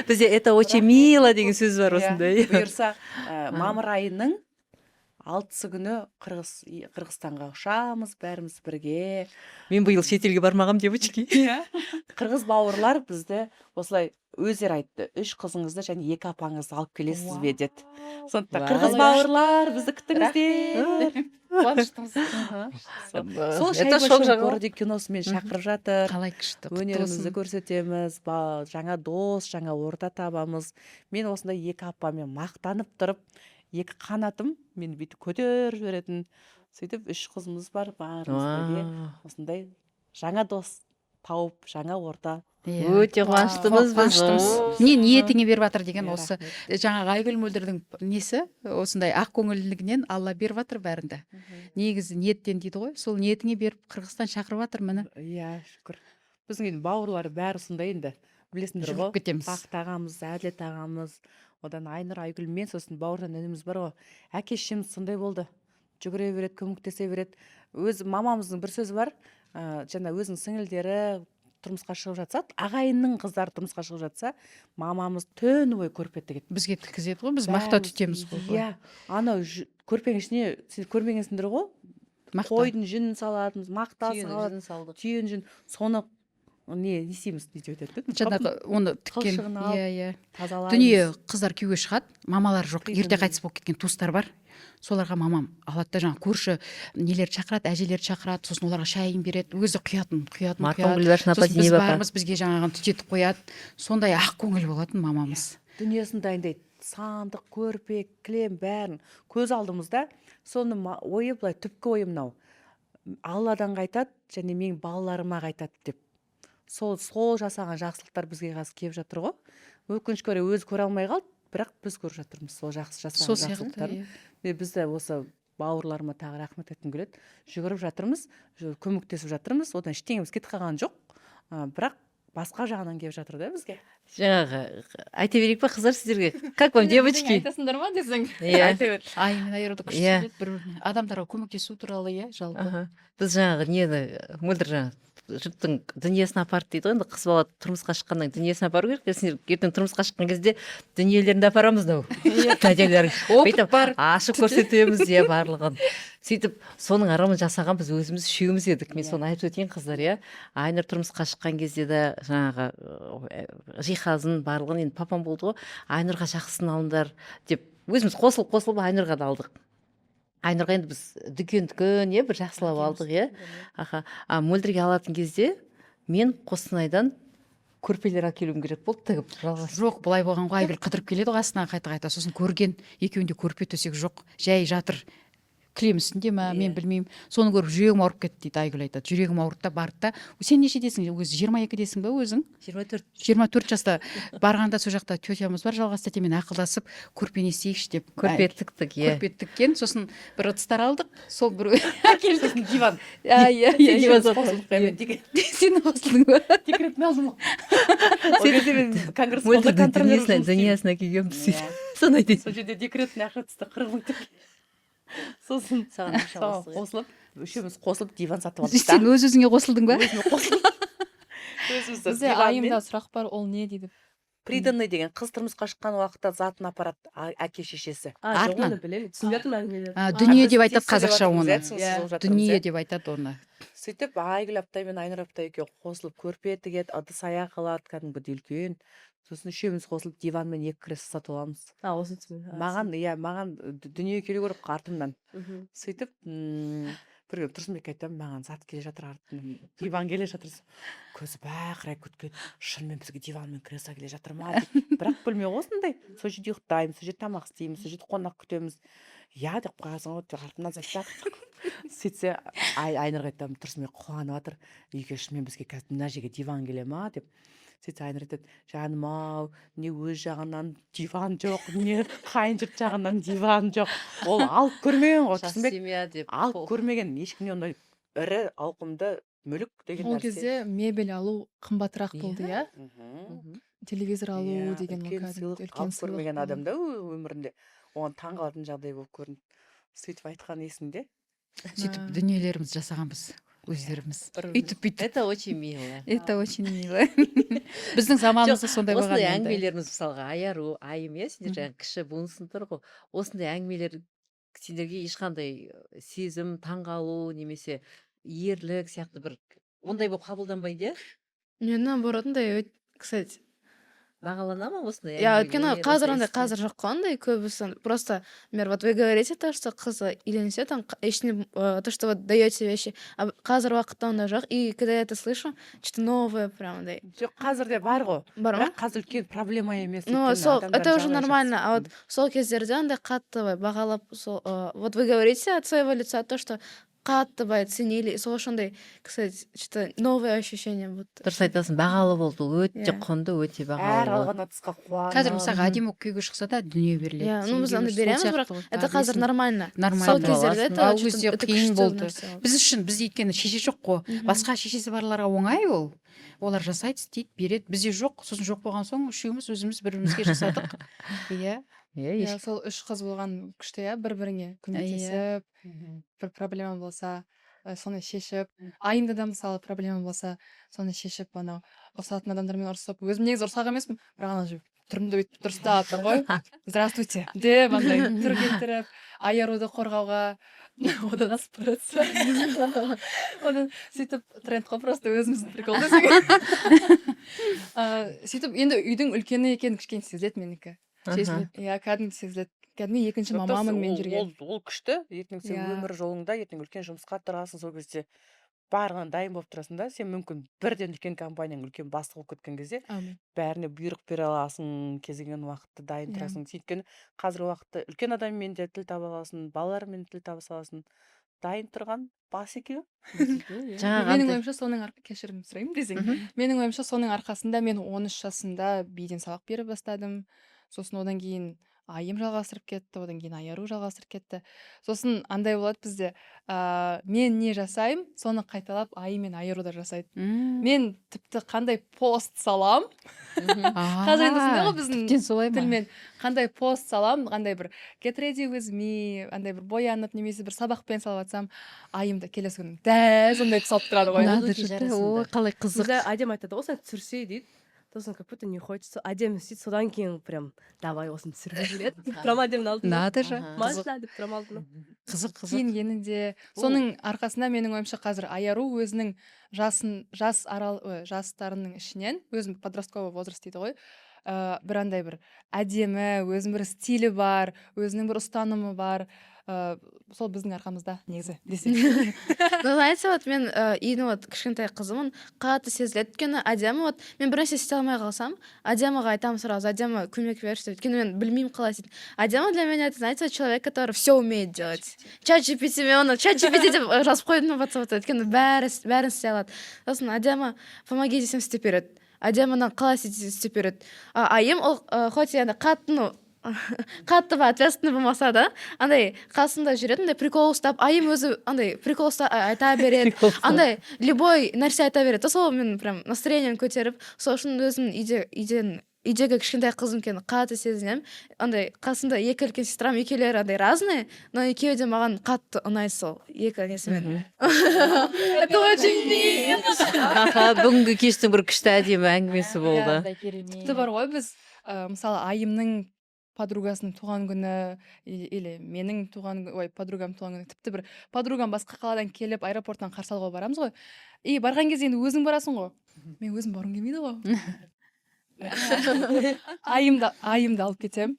Бізде это очень мило деген сөз бар осындай. Бұйырса, мамыр айының 6-сы күні Қырғызстанға ұшамыз, бәріміз бірге. Мен биыл шетелге бармағам девочки. Қырғыз бауырлар бізді осылай өздері айтты, 3 қызыңызды және 2 апаңызды алып келесіз бе деді. Сондықтан қырғыз бауырлар бізді күтіңіздер. Қуаныштымыз. Сол «Шай большом городе» киносымен шақырып жатыр. Қалай күшті. Өнерімізді көрсетеміз, жаңа дос, жаңа орта табамыз. Мен осындай 2 апамен мақтанып тұрып, 2 қанатым мені бүйтіп көтеріп жіберетін. Сөйтіп 3 қызымыз бар, барымыз бірге осындай жаңа дос тауып, жаңа орта. Өте қуаныштымыз біз. Не ниетіңе беріп жатыр деген осы. Жаңағы Айгүл мөлдірдің несі, осындай ақ көңілділігінен Алла беріп жатыр бәрінде. Негізі ниеттен дейді ғой, сол ниетіңе беріп Қырғызстан шақырып жатыр мені. Иә, шүкір. Біздің енді бауырлары бәрі сондай енді. Білесіңдер ғой. Жүріп кетеміз. Бақыт ағамыз, Әділет ағамыз, одан Айнұр, Айгүл, мен, сосын бауыржан ініміз бар ғой. Әке-шешеміз сондай болды. Жүгіре береді, көмектесе береді. Өз мамамыздың бір сөзі бар. Жаңа өзінің сіңілдері тұрмысқа шығып жатса, ағайынның қыздары тұрмысқа шығып жатса, мамамыз түн бойы көрпе тігеді. Бізге тіккізеді ғой, біз мақта түтеміз ғой. Иә, анау көрпенің ішіне сіз көрмегенсіңдер ғой. Қойдың жүнін салатынбыз, мақта салатынбыз, түйенің жүнін, соны не істейміз деп өтеді жаңағы оны тіккен қылшығын алып, иә тазалаймыз. дүние қыздар күйеуге шығады, мамалары жоқ, Қиын ерте дүние. қайтыс болып кеткен туыстар бар. Соларға мамам алады да жаңағы көрші нелерді шақырады, әжелерді шақырады, сосын оларға шайын береді, өзі құятын Марқұм Гүлбаршын апа, сосын біз Зейнеп апа. бармыз, бізге жаңағын түтетіп қояды. Сондай ақ көңіл болатын мамамыз. Дүниесін дайындайды, сандық, көрпе, кілем бәрін көз алдымызда. Соны ойы былай, түпкі ойы мынау, алладан қайтады және менің балаларыма қайтады деп. Сол жасаған жақсылықтар бізге қазір келіп жатыр ғой. Өкінішке орай өзі көре алмай қалды, бірақ біз көріп жатырмыз сол жақсы Сол жасаған сияқты, жақсылықтарын. Біз де осы бауырларыма тағы рахмет айтқым келеді. Жүгіріп жатырмыз, көмектесіп жатырмыз. Одан ештеңеміз кетіп қалған жоқ. Бірақ басқа жағынан келіп жатыр да бізге. Жаңағы айта берейік па қыздар сіздерге? Как вам, девочки? айтасыңдар ма десең? Иә. Айта бер. Аймен айыруды күшті Иә. келеді бір-біріне. Адамдарға көмектесу туралы иә жалпы. Аха. Біз жаңағы нені мөлдір жаңағы жұрттың дүниесін апарды дейді ғой, енді қыз бала тұрмысқа шыққаннан кейін дүниесін апару керек. Сендер ертең тұрмысқа шыққан кезде дүниелерін де апарамыз мынау. Тәжелер. Опыт бар. Ашып көрсетеміз иә барлығын. Сөйтіп соның арамын жасаған біз өзіміз үшеуміз едік. Мен соны айтып өтейін қыздар иә. Айнұр тұрмысқа шыққан кезде де жаңағы жиһазын барлығын енді папам болды ғой. Айнұрға жақсысын алыңдар деп өзіміз қосылып Айнұрға да алдық. Айнұрға енді біз дүкен иә бір жақсылап алдық иә. Аха. Мөлдірге алатын кезде мен Қостанайдан көрпелер әкелуім керек болды тігіп жалғас. Жоқ, былай болған ғой, Айгүл қыдырып келеді ғой астына қайта сосын көрген екеуінде көрпе төсек жоқ, жай жатыр. Кілем үстінде ма, мен білмеймін. Соны көріп жүрегім ауырып кетті дейді Айгүл айтады. Жүрегім ауырды да барды да. Сен нешедесің? Өзі 22-десің ба өзің? 24. 24 жаста барғанда сол жақта тетямыз бар, жалғас тетемен ақылдасып, көрпе не істейікші деп. Көрпе тіктік иә. Көрпе тіккен, сосын бір ыдыстар алдық, сол бір әкелдік. Диван. Иә, сен қосылдың ба? Декретный алдым. Ол кезде мен конгресс холлда Мөлдірдің контролер болып істеймін. дүниесін әкелгенбіз соны айтайын. Сол жерде декретный ақша түсті 40 мың теңге. Сосын Саған ақша қосылды. қосылып, үшеуміз қосылып диван сатып алдық. Сен өз-өзіңе қосылдың ба? Бізде айымда сұрақ бар, ол не дейді? Приданный деген қыз тұрмысқа шыққан уақытта затын апарады әке шешесі. Артынан. Түсінбедім әңгімелерді. Дүние деп айтады қазақша оны. Дүние Дүние деп айтады оны. Сөйтіп Айгүл аптай мен Айнұр аптай екеуі қосылып көрпе тігеді, ыдыс аяқ алады, кәдімгідей үлкен. Сосын үшеуміз қосылып диванмен 2 кресло сатып аламыз. Осы түсінбедім. Маған дүние келу керек артымнан. Сөйтіп бір Тұрсынбек айтам, маған зат келе жатыр артынан, диван келе жатыр. Көзі бақырай күткен, шынымен бізге диван мен кресло келе жатыр ма? Бірақ білмей осындай. Сол жерде ұйықтаймыз, сол жерде тамақ істейміз, сол жерде қонақ күтеміз. Я деп қоясың ғой, артымнан заттар. Сөйтсе Айнұрға айтам, Тұрсынбек қуанып жатыр. Үйге шынымен бізге қазір мына жерге диван келе ма деп. Сөйтсе Айнұр айтады, жаным ау, не өз жағынан диван жоқ, не қайын жұрт жағынан диван жоқ. Ол алып көрмеген ғой, Тұрсынбек. Алып көрмеген, ешкімнен ондай ірі ауқымды мүлік деген Ол нәрсе. кезде мебель алу қымбатырақ болды, иә? Телевизор алу Иә, деген үлкен сыйлық алып көрмеген болды. адамда өмірінде оған таңғалатын жағдай болып көрінді. Сөйтіп айтқан есіңде? Сөйтіп дүниелерімізді жасағанбыз өздеріміз. Үйтіп бүйтіп. Это очень мило. Это очень мило. Біздің заманымызда сондай болған. Осындай әңгімелеріміз мысалға Аяру, Айым иә, сендер жаңағы кіші буынсыңдар ғой. Осындай әңгімелер сендерге ешқандай сезім, таңғалу немесе ерлік сияқты бір ондай болып қабылданбайды иә? Мен наоборот, кстати, Бағалана ма осындай я әңгімелер, өйткені қазір осындай ондай істер? қазір жоқ қой ондай көбісі. Просто, например, вот вы говорите то, что қыз үйленсе, там, то, что вот даете вещи, а қазір уақытта ондай жоқ. И когда я это слышу, что-то новое прям ондай. Жоқ, қазірде бар ғой. Бар ма? Бірақ қазір үлкен проблема емес. Ну, өйткені сол, адамдар это уже жағдайы нормально, жақсы. а вот сол кездерде андай қатты бағалап, вот вы говорите от своего лица то, что қатты ценили, сол ошондай, кстати, что-то новое ощущение будто. Дұрыс айтасың, бағалы болды, өте Иә. құнды, өте Әр бағалы. алған атысқа қуанып. Қазір мысалға әдемі күйеуге шықса да дүние беріледі. Иә, ну Сен біз де андай сол береміз, сияқты бірақ ғой. это қазір Білесің. нормально. Нормально. Сол кездерде боласың. это Ал что-то- кезде это қиын күшті болды. нәрсе болды. Біз үшін бізде өйткені шеше жоқ қой. Басқа шешесі барларға оңай ол. Олар жасайды, істейді, береді. Бізде жоқ. Сосын жоқ болған соң үшеуміз өзіміз бір-бірімізге жасадық. Иә. Иә, Иә, сол 3 қыз болған күшті, иә, бір-біріне көмектесіп, бір проблема болса, соны шешіп, айымда да мысалы проблема болса, соны шешіп, анау ұрысатын адамдармен ұрысып, өзім негізі ұрсақ емеспін, бірақ ана түрімді бүйтіп дұрыстап тұр ғой. Здравствуйте деп андай түр келтіріп, айаруды қорғауға одан асып бара жатса. Одан сөйтіп тренд қой просто өзіміздің прикол десең. Сөйтіп енді үйдің үлкені екені кішкене сезіледі менікі. Сезіледі. Иә, кәдімгі сезіледі. Кәдімгі екінші мамамын мен жүрген. Ол күшті. Ертең сен Иә. өмір жолыңда ертең үлкен жұмысқа тұрасың, сол кезде барған дайын болып тұрасың да, сен мүмкін бірден үлкен компанияның үлкен бастығы болып кеткен кезде Аумин. бәріне бұйрық бере аласың, кез келген уақытта дайын Иә. тұрасың. Өйткені қазіргі уақытта үлкен адаммен де тіл таба аласың, балалармен тіл таба аласың. Дайын тұрған бас екеуі. жаңағы Менің андай- ойымша соның кешірім сұраймын десең. Мгм. Менің ойымша соның арқасында мен 13 жасымда биден сабақ бере бастадым. Сосын одан кейін айым жалғастырып кетті, одан кейін айару жалғастырып кетті. Сосын андай болады бізде, мен не жасаймын, соны қайталап айым мен айару да жасайды. Мен тіпті қандай пост салам, қазір енді сондай ғой біздің тіптен солай ма? тілмен қандай пост салам, қандай бір get ready with me, андай бір боянып немесе бір сабақпен салып жатсам, айым да келесі күні дәл сондайды салып тұрады ғой. Надо өте же, жарасымды. ой, қалай қызық. Бізде әдемі айтады ғой, сен түсірсе дейді. Сосын как будто не хочется. Әдемі сөйтіп, содан кейін прям давай осыны түсіргім келеді. Прям әдемінің алдында. Надо же, Ага. Машина деп тұрам алдына. қызық. Киінгенінде соның арқасында менің ойымша қазір айару өзінің жастарының ішінен, өзінің подростковый возраст дейді ғой, бір андай бір әдемі, өзінің бір стилі бар, өзінің бір ұстанымы бар. Сол біздің арқамызда негізі десек. Знаете, вот мен үйдің вот кішкентай қызымын, қатты сезіледі. Өйткені әдемі вот мен бір нәрсе істей алмай қалсам, әдеміға айтамын сразу, әдемі көмек берші деп. Өйткені мен білмеймін қалай істейді. Әдемі для меня это, знаете, человек, который все умеет делать. Чат GPT мен оны чат GPT деп жазып қойдым WhatsAppта. Өйткені бәрін істей алады. Сосын әдемі помоги десем істеп береді. Әдемі қалай істеп береді. Айым ол хоть енді қатты ответственный болмаса да, андай қасында жүреді, андай прикол ұстап, айым өзі андай прикол айта береді, андай любой нәрсе айта береді. Сол мен прям настроением көтеріп, сол үшін өзім үйдегі кішкентай қызым екенін қатты сезінемін. Андай қасында екі үлкен сестрам, екеулері андай разные, но екеуі де маған қатты ұнайды сол екі несімен. Это очень мило. Аха, бүгінгі кештің бір күшті әдемі әңгімесі болды. Тіпті бар ғой біз, мысалы айымның подругасының туған күні или менің подругам туған күні, тіпті бір подругам басқа қаладан келіп аэропорттан қарсы алуға барамыз ғой. И барған кезде енді өзің барасың ғой. Мен өзім барғым келмейді ғой. Айымды алып кетем.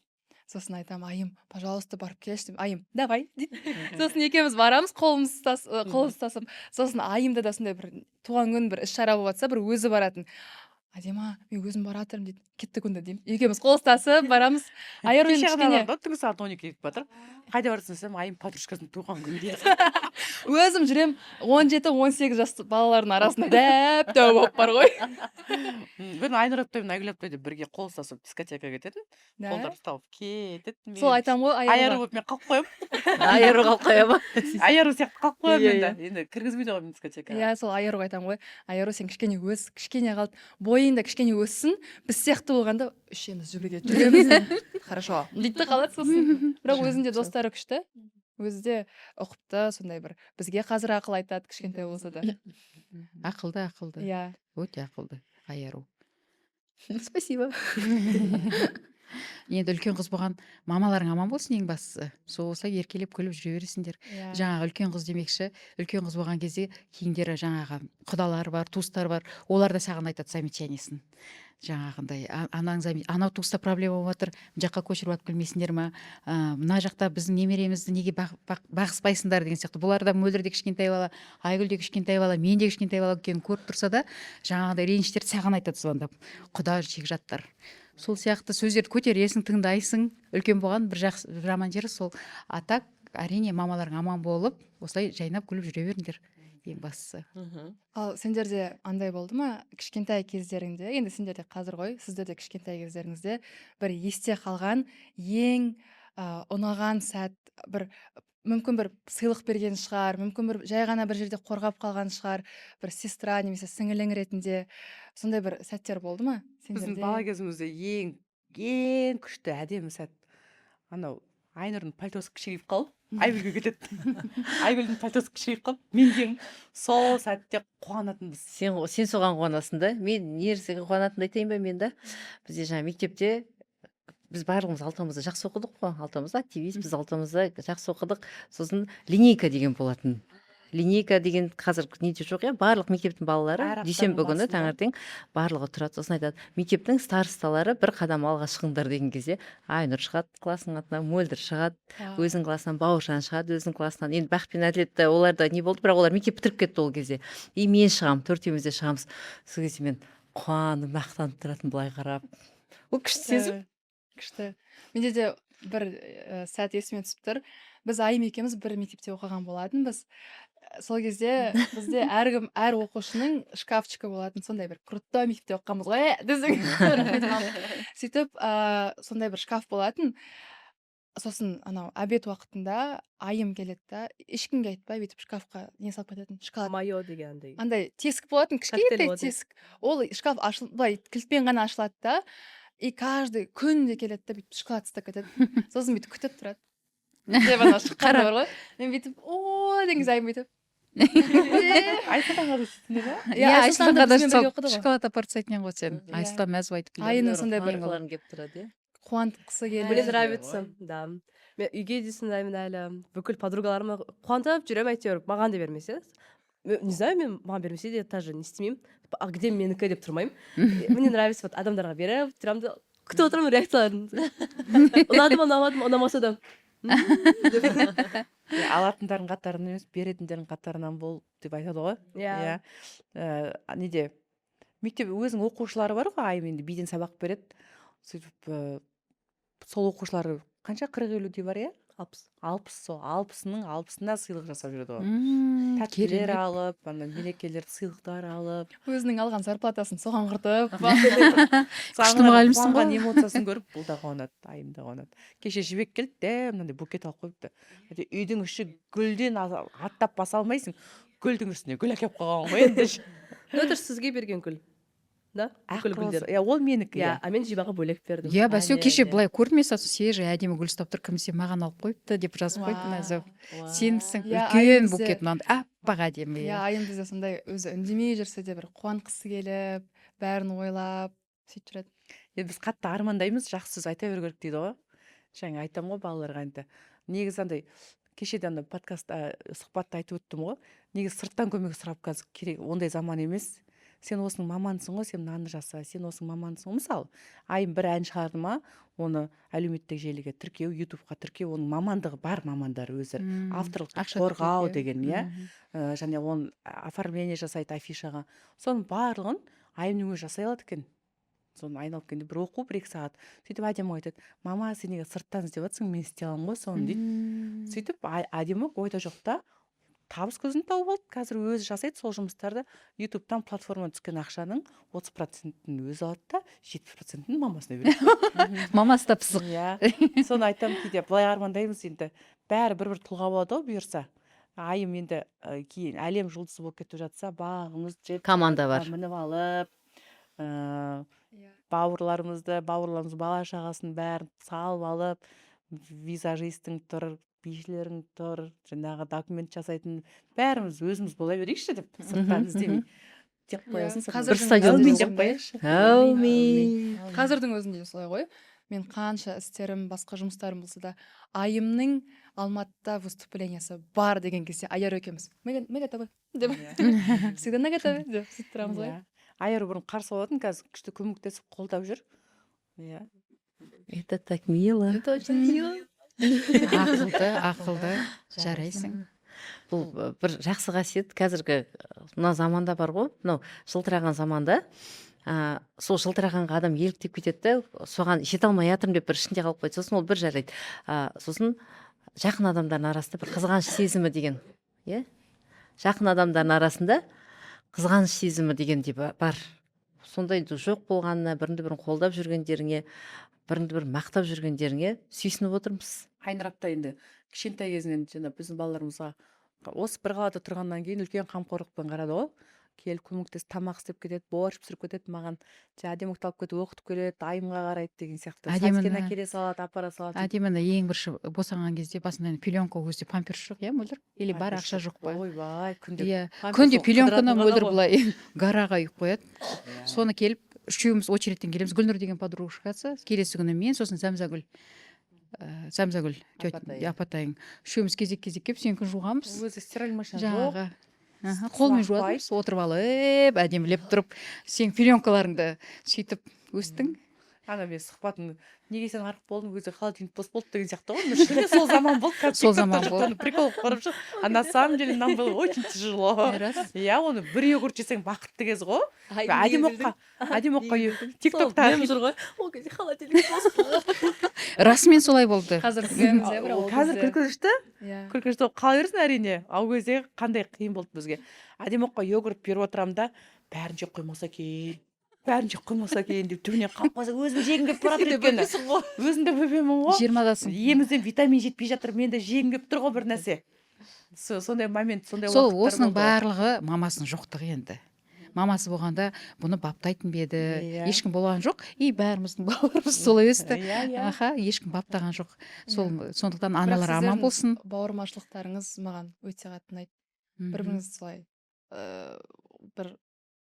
Сосын айтам, айым, пожалуйста, барып келші деп. Айым, давай дейді. Сосын екеуміз барамыз, қол ұстасып. Сосын айымда да сондай бір туған күн бір іс-шара болып жатса, бір өзі баратын. Адема, мен өзім баратырмын дейді. Кеттік онда деймін. Екеуміз қол ұстасып барамыз. Айару енді кішкене Түнгі сағат 12 кетіп батыр. Қайда барсың десем, айым подружкасының туған күні дейді. өзім жүрем 17-18 жас балалардың арасында дәп-дәу болып бар ғой. Бір Айнұр аптай мен Айгүл аптай деп бірге қол ұстасып дискотекаға кететін. Қолдар ұсталып кетеді. Сол айтам ғой Айару айаруға. болып мен қалып қоямын. Айару қалып қоя ма? Айару сияқты қалып қоямын Иә, мен де. Енді кіргізбейді ғой мен дискотекаға. Иә, сол айаруға айтам ғой. Айару сен кішкене қалды. Бойың да кішкене өссін. Біз сияқты болғанда үшеуміз жүреміз. Хорошо. Дейді қалады сосын. Бірақ өзінде достары күшті. Өзі де ұқыпты, сондай бір бізге қазір ақыл айтады, кішкентай болса да. Ақылды. Иә. Өте ақылды. Айару. Спасибо. Енді үлкен қыз болған мамаларың аман болсын ең бастысы. Сол болса еркелеп күліп жүре бересіңдер. Жаңағы үлкен қыз демекші, үлкен қыз болған кезде кейіндері жаңағы құдалары бар, туыстары бар, олар да саған айтады замечаниесін. Жаңағындай анау туыста проблема болып жатыр, мына жаққа көшіріп алып келмейсіңдер ма, мына жақта біздің немеремізді неге бағыспайсыңдар деген сияқты. Бұлар да мөлдір де кішкентай бала, Айгүл де кішкентай бала, мен де кішкентай бала екенін көріп тұрса да, жаңағыдай реніштерді саған айтады звондап. Құда жекжаттар. Сол сияқты сөздерді көтересің, тыңдайсың. Үлкен болған бір жақсы жаман жері сол. А так әрине мамаларың аман болып, осылай жайнап күліп жүре беріңдер. Ең бастысы. Ал сендерде андай болды ма, кішкентай кездеріңде, енді сендерде қазір ғой, сіздерде кішкентай кездеріңізде бір есте қалған, ең ұнаған сәт, бір мүмкін бір сыйлық берген шығар, мүмкін бір жай ғана бір жерде қорғап қалған шығар, бір сестра немесе сіңілің ретінде, сондай бір сәттер болды ма Біздің сендерде? бала кезімізде ең күшті әдемі сәт. Анау Айнұрдың пальтосы кішірейіп қалып Айгүлге кетеді. Айгүлдің пальтосы кішірейіп қалып мен келемін. Сол сәтте қуанатынбыз. Сен соған қуанасың да. Мен нерсіге қуанатынымды айтайын ба мен да. Бізде жаңа мектепте біз барлығымыз алтауымызда жақсы оқыдық қой. Алтауымыз активист, біз алтауымызда жақсы оқыдық. Сосын линейка деген болатын. Линейка деген қазір неде жоқ, иә, барлық мектептің балалары Әр дүйсенбі аптаның күні басында. таңертең барлығы тұрады. Сосын айтады, мектептің старосталары бір қадам алға шығыңдар деген кезде Айнұр шығады классының атынан, Мөлдір шығады, өзінің классынан Бауыржан шығады, өзінің классынан. Енді Бақыт пен Әділет оларда не болды, бірақ олар мектеп бітіріп кетті ол кезде. И мен шығамын, төртеуміз де шығамыз. Сол кезде мен қуанып мақтанып тұратын былай қарап. Ол күшті сезім. Күшті. Менде де бір сәт есіме түсіп тұр. Біз Айым екеуміз бір мектепте оқыған болатынбыз. Сол кезде бізде әркім әр оқушының шкафчикі болатын, сондай бір крутой мектепте оқығанбыз ғой. Сөйтіп сондай бір шкаф болатын. Сосын анау обед уақытында Айым келеді да, ешкімге айтпай бүйтіп шкафқа не салып кететін, шоколад. Майо дегендей. Андай тесік болатын, Коктейль кішкентай болады. тесік. Ол шкаф былай кілтпен ғана ашылады да, и каждый күнде келеді да бүйтіп шоколад тастап кетеді. Сосын бүйтіп күтіп тұрады. Деп анау шыққанда бар ғой. Мен бүйтіп, о деген кезде Айым бүйтіп. Айсұлтанға да сөйтсіңдер ма? Иә, Айсұлтан да бізбен бірге оқыды ғой. шоколад апарып тастайтын ғой сен. Иә. Айсұлтан мәз айтып келеді. Айының сондай бір Қуанғыларың келіп тұрады, иә. қуантқысы Мне келеді. нравится, да. Мен үйге де сондаймын әлі. Бүкіл подругаларыма қуантып жүремін әйтеуір. Маған да бермесе. Не знаю, мен маған бермесе де даже не істемеймін. А где менікі деп тұрмаймын. Мне нравится вот адамдарға беріп, тұрамын да күтіп отырамын реакцияларын. Ұнады ма, ұнамады ма, ұнамаса да. Алатындардың қатарынан емес, беретіндердің қатарынан бол деп айтады ғой. Иә. Неде мектеп өзінің оқушылары бар ғой, Айым енді биден сабақ береді. Сөйтіп сол оқушылары қанша 40-50-дей бар, иә? 60 сол 60-ның 60-ына сыйлық жасап жүреді ғой. Тәттілер алып, мерекелер сыйлықтар алып. Өзінің алған зарплатасын соған құртып. Күшті мұғалімсің ғой. Қуанған эмоциясын көріп, бұл да қуанады, Айым да қуанады. Кеше жібек келді, мынандай букет алып қойыпты. Үйдің іші гүлден аттап баса алмайсың. Гүлдің үстіне гүл әкеп қойған ғой енді. Нөтір сізге берген гүл. Да? Бүкіл гүлдер. Иә, ол менікі. Иә, а мен жибаға бөлек бердім. Иә, бәсе Әне, кеше әне. былай көрмей сату свежий әдемі гүл ұстап тұр, кімсе маған алып қойыпты деп жазып қойды Назов. Сенсің, Иә, үлкен Айым бізде- букет мынандай аппақ әдемі. Иә, Айым бізде сондай өзі үндемей жүрсе де бір қуанқысы келіп, бәрін ойлап сөйтіп жүреді. Біз қатты армандаймыз, жақсы сөз айта беру керек дейді ғой. Жаңа айтамын ғой балаларға енді. Негізі андай кешеде ана подкастта сұхбатта айтып өттім ғой. Негізі сырттан көмек сұрап қазір керек, ондай заман емес. Сен осының мамансың ғой, сен мынаны жаса, сен осының мамансың ғой. Мысалы, Айым бір ән шығарды ма, оны әлеуметтік желіге тіркеу, ютубқа тіркеу, оның мамандығы бар мамандар өзі. Авторлық Ақша қорғау тіркеу. деген, иә. Және оны оформление жасайды афишаға. Соның барлығын Айымның өзі жасай алады екен. Соны айналып келгенде бір оқу, 1-2 сағат. Сөйтіп әдемі айтады, мама, сен неге сырттан іздеп жатсың, мен істей аламын ғой соны дейді. Сөйтіп әдемі ойда жоқта табыс көзін тауып алды. Қазір өзі жасайды сол жұмыстарды. ютубтан платформадан түскен ақшаның 30%-ін өзі алады да, 70%-ін мамасына береді. Мамасы да пысық. Иә. Соны айтамын кейде, былай армандаймыз енді. Бәрі бір тұлға болады ғой бұйырса. Айым енді кейін әлем жұлдызы болып кетіп жатса, бағымыз жеп Команда бар. мініп алып, бауырларымыз бала шағасын бәрін салып алып, визажистің тұр, бишілерің тұр, жаңағы документ жасайтын бәріміз өзіміз бола берейікші деп сырттан іздемей. Тек қоясың. Қазір бір стадионда әумин болып деп қояйықшы. Әумин. Қазірдің өзінде солай ғой. Мен қанша істерім, басқа жұмыстарым болса да, Айымның Алматыда выступлениясы бар деген кезде Айар екеуміз мы готовы деп всегда на готове деп сөйтіп тұрамыз ғой. Айар бұрын қарсы болатын, қазір күшті көмектесіп қолдап жүр. Иә. Это так мило. Это очень мило. Ақылды, жарайсың. Бұл бір жақсы қасиет. Қазіргі мына заманда бар ғой, мынау жылтыраған заманда сол жылтырағанға адам еліктеп кетеді да, соған жете алмай жатырмын деп бір ішінде қалып қойды. Сосын ол бір жарайды. Сосын жақын адамдардың арасында бір қызғаныш сезімі деген, иә? Жақын адамдардың арасында қызғаныш сезімі деген де бар. Сондай жоқ болғанына, бірінді бірін қолдап жүргендеріңе, бірінді бірін мақтап жүргендеріңе сүйсініп отырмыз. Айнырапта енді кішкентай кезінен біздің балаларымызға осы бір қалада тұрғаннан кейін үлкен қамқорлықпен қарады ғой. келіп көмектесіп тамақ істеп кетеді, борщ пісіріп кетеді, маған әдемі алып кетіп оқытып келеді, айымға қарайды деген сияқты. Әдеміні- Сәскені әкеле салады, апара салады. әдемі ең бірінші босанған кезде басында пеленка, ол кезде памперс жоқ, иә мөлдір, или бар ақша жоқ па? Ойбай, күнде Иә, памперс күнде ол пеленканы қыдыратын мөлдір ғана ғой. былай гараға үйіп қояды. Соны келіп үшеуміз очередьтен келеміз. Гүлнұр деген подружкасы, келесі күні мен, сосын Зәмзагүл Апатай. апатайың. Үшеуміз кезек келіп сенікін жуғанбыз. Өзі стиральный машина жоқ. Жаңағы қолмен Сылақпай. жуатырмыз, отырып алып, әдемілеп тұрып, сен пеленкаларыңды сөйтіп өстің. Ана мен сұхбатын неге сен арық болдың, өзі холодильник бос болды деген сияқты ғой. Шынымен сол заман болды. қазір Сол TikTok'та заман жүріп болды. оны прикол қылып қарап жүр. А на самом деле нам было очень тяжело. Рас. Иә, оны бір йогурт жесең бақытты кез ғой. Әдемі оққа тиктокта мем жүр ғой, ол кезде холодильник бос болды. Расымен солай болды. қазір күлеміз иә бірақ ол қазір кезде- күлкілішті иә күлкілішті қала берсін әрине. Ал кезде қандай қиын болды бізге. Әдемі оққа йогурт беріп отырамын да, бәрін жеп қоймаса екен деп түбіне қалып қалса өзім жегім келіп баратыр өйткені. Өзім де бөпемін ғой. 20-дасың. Емізден витамин жетпей жатыр, мен де жегім келіп тұр ғой бір нәрсе. Сондай момент, сондай Сол уақыттар осының болды. барлығы мамасының жоқтығы енді. Мамасы болғанда бұны баптайтын ба еді, Иә. ешкім болған жоқ, и бәріміздің бауырымыз солай өсті. Иә. Аха, ешкім баптаған жоқ. Сол сондықтан бірақ аналар аман сіздердің болсын. бауырмашылықтарыңыз маған өте қатты ұнайды. бір біріңізді солай бір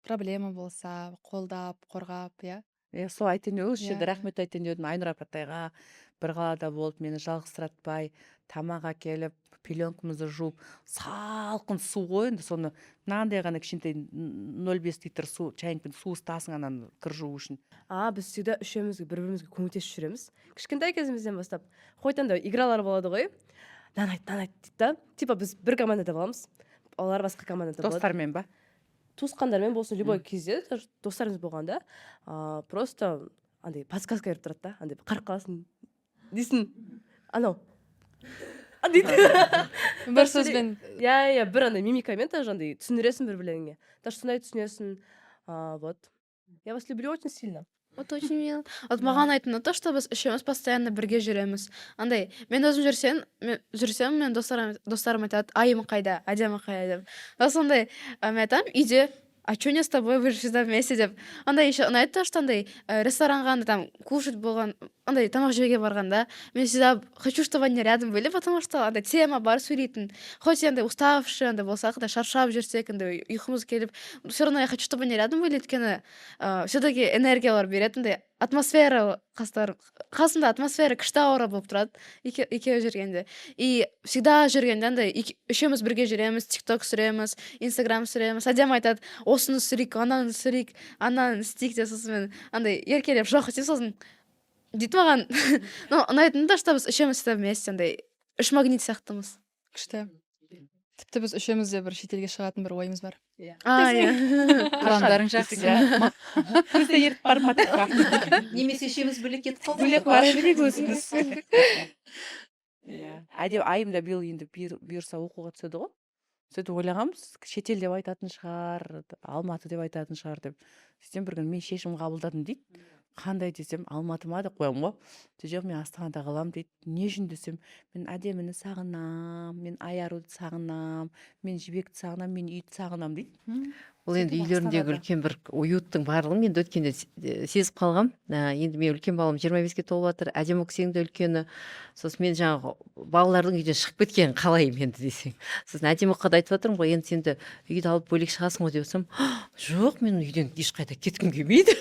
проблема болса қолдап қорғап иә Сол айтайын осы Иә, жерде иә. рахмет айтайын дедім Айнұр апатайға. Бір қалада болып мені жалғызсыратпай, тамақ әкеліп, пеленкамызды жуып, салқын су ғой енді соны мынандай ғана кішкентай 0,5 литр су, чайникпен су ыстасын ананы кір жуу үшін. Біз всегда үшеумізге бір-бірімізге көмектесіп жүреміз. Кішкентай кезімізден бастап. Қойтанда игралар болады ғой. Нан айт дейді да. Типа біз бір командада боламыз. Олар басқа командада болады. Достармен ба? Туысқандармен болсын, любой кезде даже достарымыз болғанда, просто андай подсказка беріп тұрады да, андай қарап қаласың дейсің, анау дейді. бір сөзбен Иә, бір андай мимикамен даже андай түсіндіресің бір-бірлеріңе. Даже сондай түсінесің. Вот. Я вас люблю очень сильно. Вот очень мило. Вот маған айтты то, что біз үшеуміз постоянно бірге жүреміз. Андай, мен өзім жүрсем, мен достарым айтады, айым қайда, әдемі қайда деп. А сондай, мен айтамын, үйде, а чё не с тобой, вы же всегда вместе деп. Андай еще ұнайды то, что андай ресторанға андай там кушать болған, андай тамақ жеуге барғанда, мен всегда хочу, чтобы они рядом были, потому что андай тема бар сөйлейтін. Хоть андай уставший андай болсақ, да шаршап жүрсек, андай ұйқымыз келіп, все равно я хочу, чтобы они рядом были, өйткені все-таки энергиялар береді, андай атмосфера қасында атмосфера күшті аура болып тұрады екеуі жүргенде. И всегда жүргенде андай үшеуміз бірге жүреміз, тикток түсіреміз, инстаграм түсіреміз. Әдемі айтады, осыны түсірейік, ананы істейік деп, сосын мен андай еркелеп жоқ деп сосын дейді маған. Ұнайтын да, что біз үшеуміз вместе андай үш магнит сияқтымыз. күшті тіпті біз үшеуміз де бір шетелге шығатын бір ойымыз бар Иә. Пландарың жақсы. Бізде ертіп барып математика. немесе үшеуміз бөлек кетіп қалдық Бөлек бара берейік өзіміз. Әдем айым да биыл енді бұйырса оқуға түседі ғой. Сөйтіп ойлағанбыз, шетел деп айтатын шығар, Алматы деп айтатын шығар деп. Сөйтсем бір күні мен шешім қабылдадым дейді. Қандай десем, Алматы ма деп қоямын ғой. Жоқ, мен Астанада қаламын дейді. Не үшін десем, мен әдеміні сағынам, мен Аяруды сағынам, мен Жібекті сағынам, мен үйді сағынам дейді. Ол енді Сөйтіп үйлеріндегі Астанада. үлкен бір уюттың барлығын енді өткенде сезіп қалғам. Енді мен үлкен балам 25-ке толып жатыр, әдемі кісінің де үлкені. Сосын мен жаңағы балалардың үйден шығып кеткенін қалаймын енді десең. Сосын әдемі қада айтып жатырмын ғой, енді сен де үйді алып бөлек шығасың ғой деп отырсам, жоқ, мен үйден ешқайда кеткім келмейді.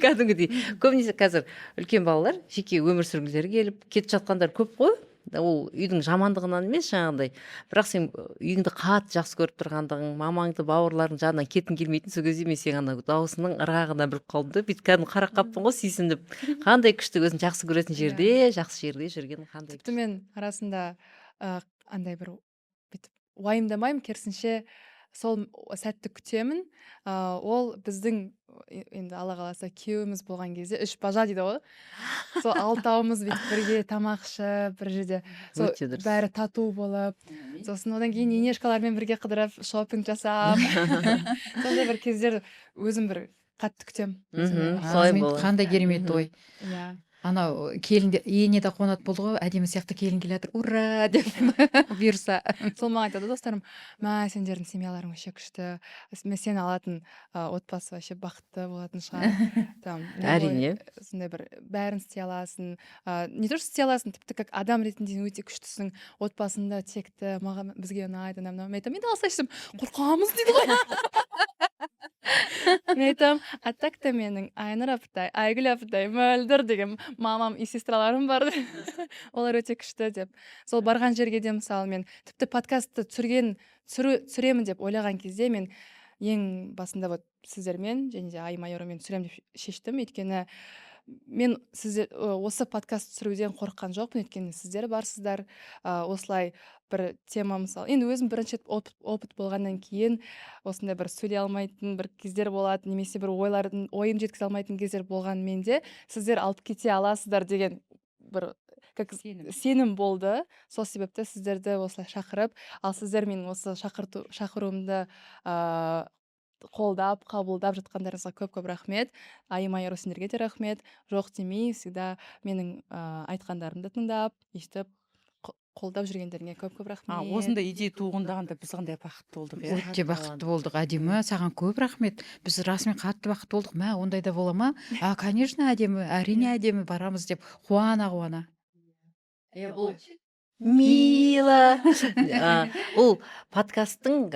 Кәдімгідей. Көбінесе қазір үлкен балалар жеке өмір сүргілері келіп кетіп жатқандар көп қой. Ол үйдің жамандығынан емес жаңағыдай, бірақ сен үйіңді қатты жақсы көріп тұрғандығың, мамаңды, бауырларың жанынан кеткің келмейтін, сол кезде мен сенің ана дауысының ырғағына біліп қалдым да, бүйтіп кәдімгі қарап қалыппын ғой, сүйсініп. Қандай күшті, өзің жақсы көретін жерде, жақсы жерде жүрген қандай. тіпті мен арасында андай бір бүйтіп уайымдамаймын, керісінше сол сәтті күтемін. Ол біздің енді алла қаласа күйеуіміз болған кезде үш бажа дейді ғой. Сол алтауымыз бүйтіп бірге тамақ ішіп, бір жерде сол Өте дұрыс. бәрі тату болып, сосын одан кейін енешкалармен бірге қыдырып шопинг жасап, сондай бір кездер өзім бір қатты күтемін. Солай болады. Қандай керемет ой. Иә. анау келінге ене де қуанады болды ғой, әдемі сияқты келін келе жатыр, ура деп бұйырса. сол маған айтады достарым, мә сендердің семьяларың вообще күшті, сені алатын отбасы вообще бақытты болатын шығар. Там Әрине. сондай бір бәрін істей аласың, не то что істей аласың, тіпті как адам ретінде өте күштісің, отбасында текті, маған бізге ұнайды анау мен айтамын, енді алсайшым қорқамыз дейді ғой. Мен айтамын, а так та менің Айнұр апатай, Айгүл апатай, Мөлдір деген мамам и сестраларым бар. Олар өте күшті деп. Сол барған жерге де мысалы мен тіпті подкастты түсіремін деп ойлаған кезде мен ең басында вот сіздермен және де Айым Айарумен түсіремін деп шештім. Өйткені мен сіздер осы подкаст түсіруден қорыққан жоқпын, өйткені сіздер барсыздар. Осылай бір тема мысалы, енді өзім бірінші опыт болғаннан кейін осындай бір сөйлей алмайтын бір кездер болады, немесе бір ойым жеткізе алмайтын кездер болғанмен де сіздер алып кете аласыздар деген бір как сенім болды. Сол себепті сіздерді осылай шақырып, ал сіздер менің осы шақыруымды қолдап, қабылдап жатқандарыңызға көп рахмет. Айым Айару, сендерге де рахмет. Жоқ демей, всегда менің айтқандарымды тыңдап, естіп, қолдап жүргендеріңе көп рахмет. Осындай идея туғандағанда біз қандай бақытты болдық, иә. Өте бақытты болдық, әдемі, саған көп рахмет. Біз расымен қатты бақытты болдық. Мә, ондай да бола ма? Конечно, әдемі, әрине әдемі, барамыз деп қуана. Мила. Ол подкасттың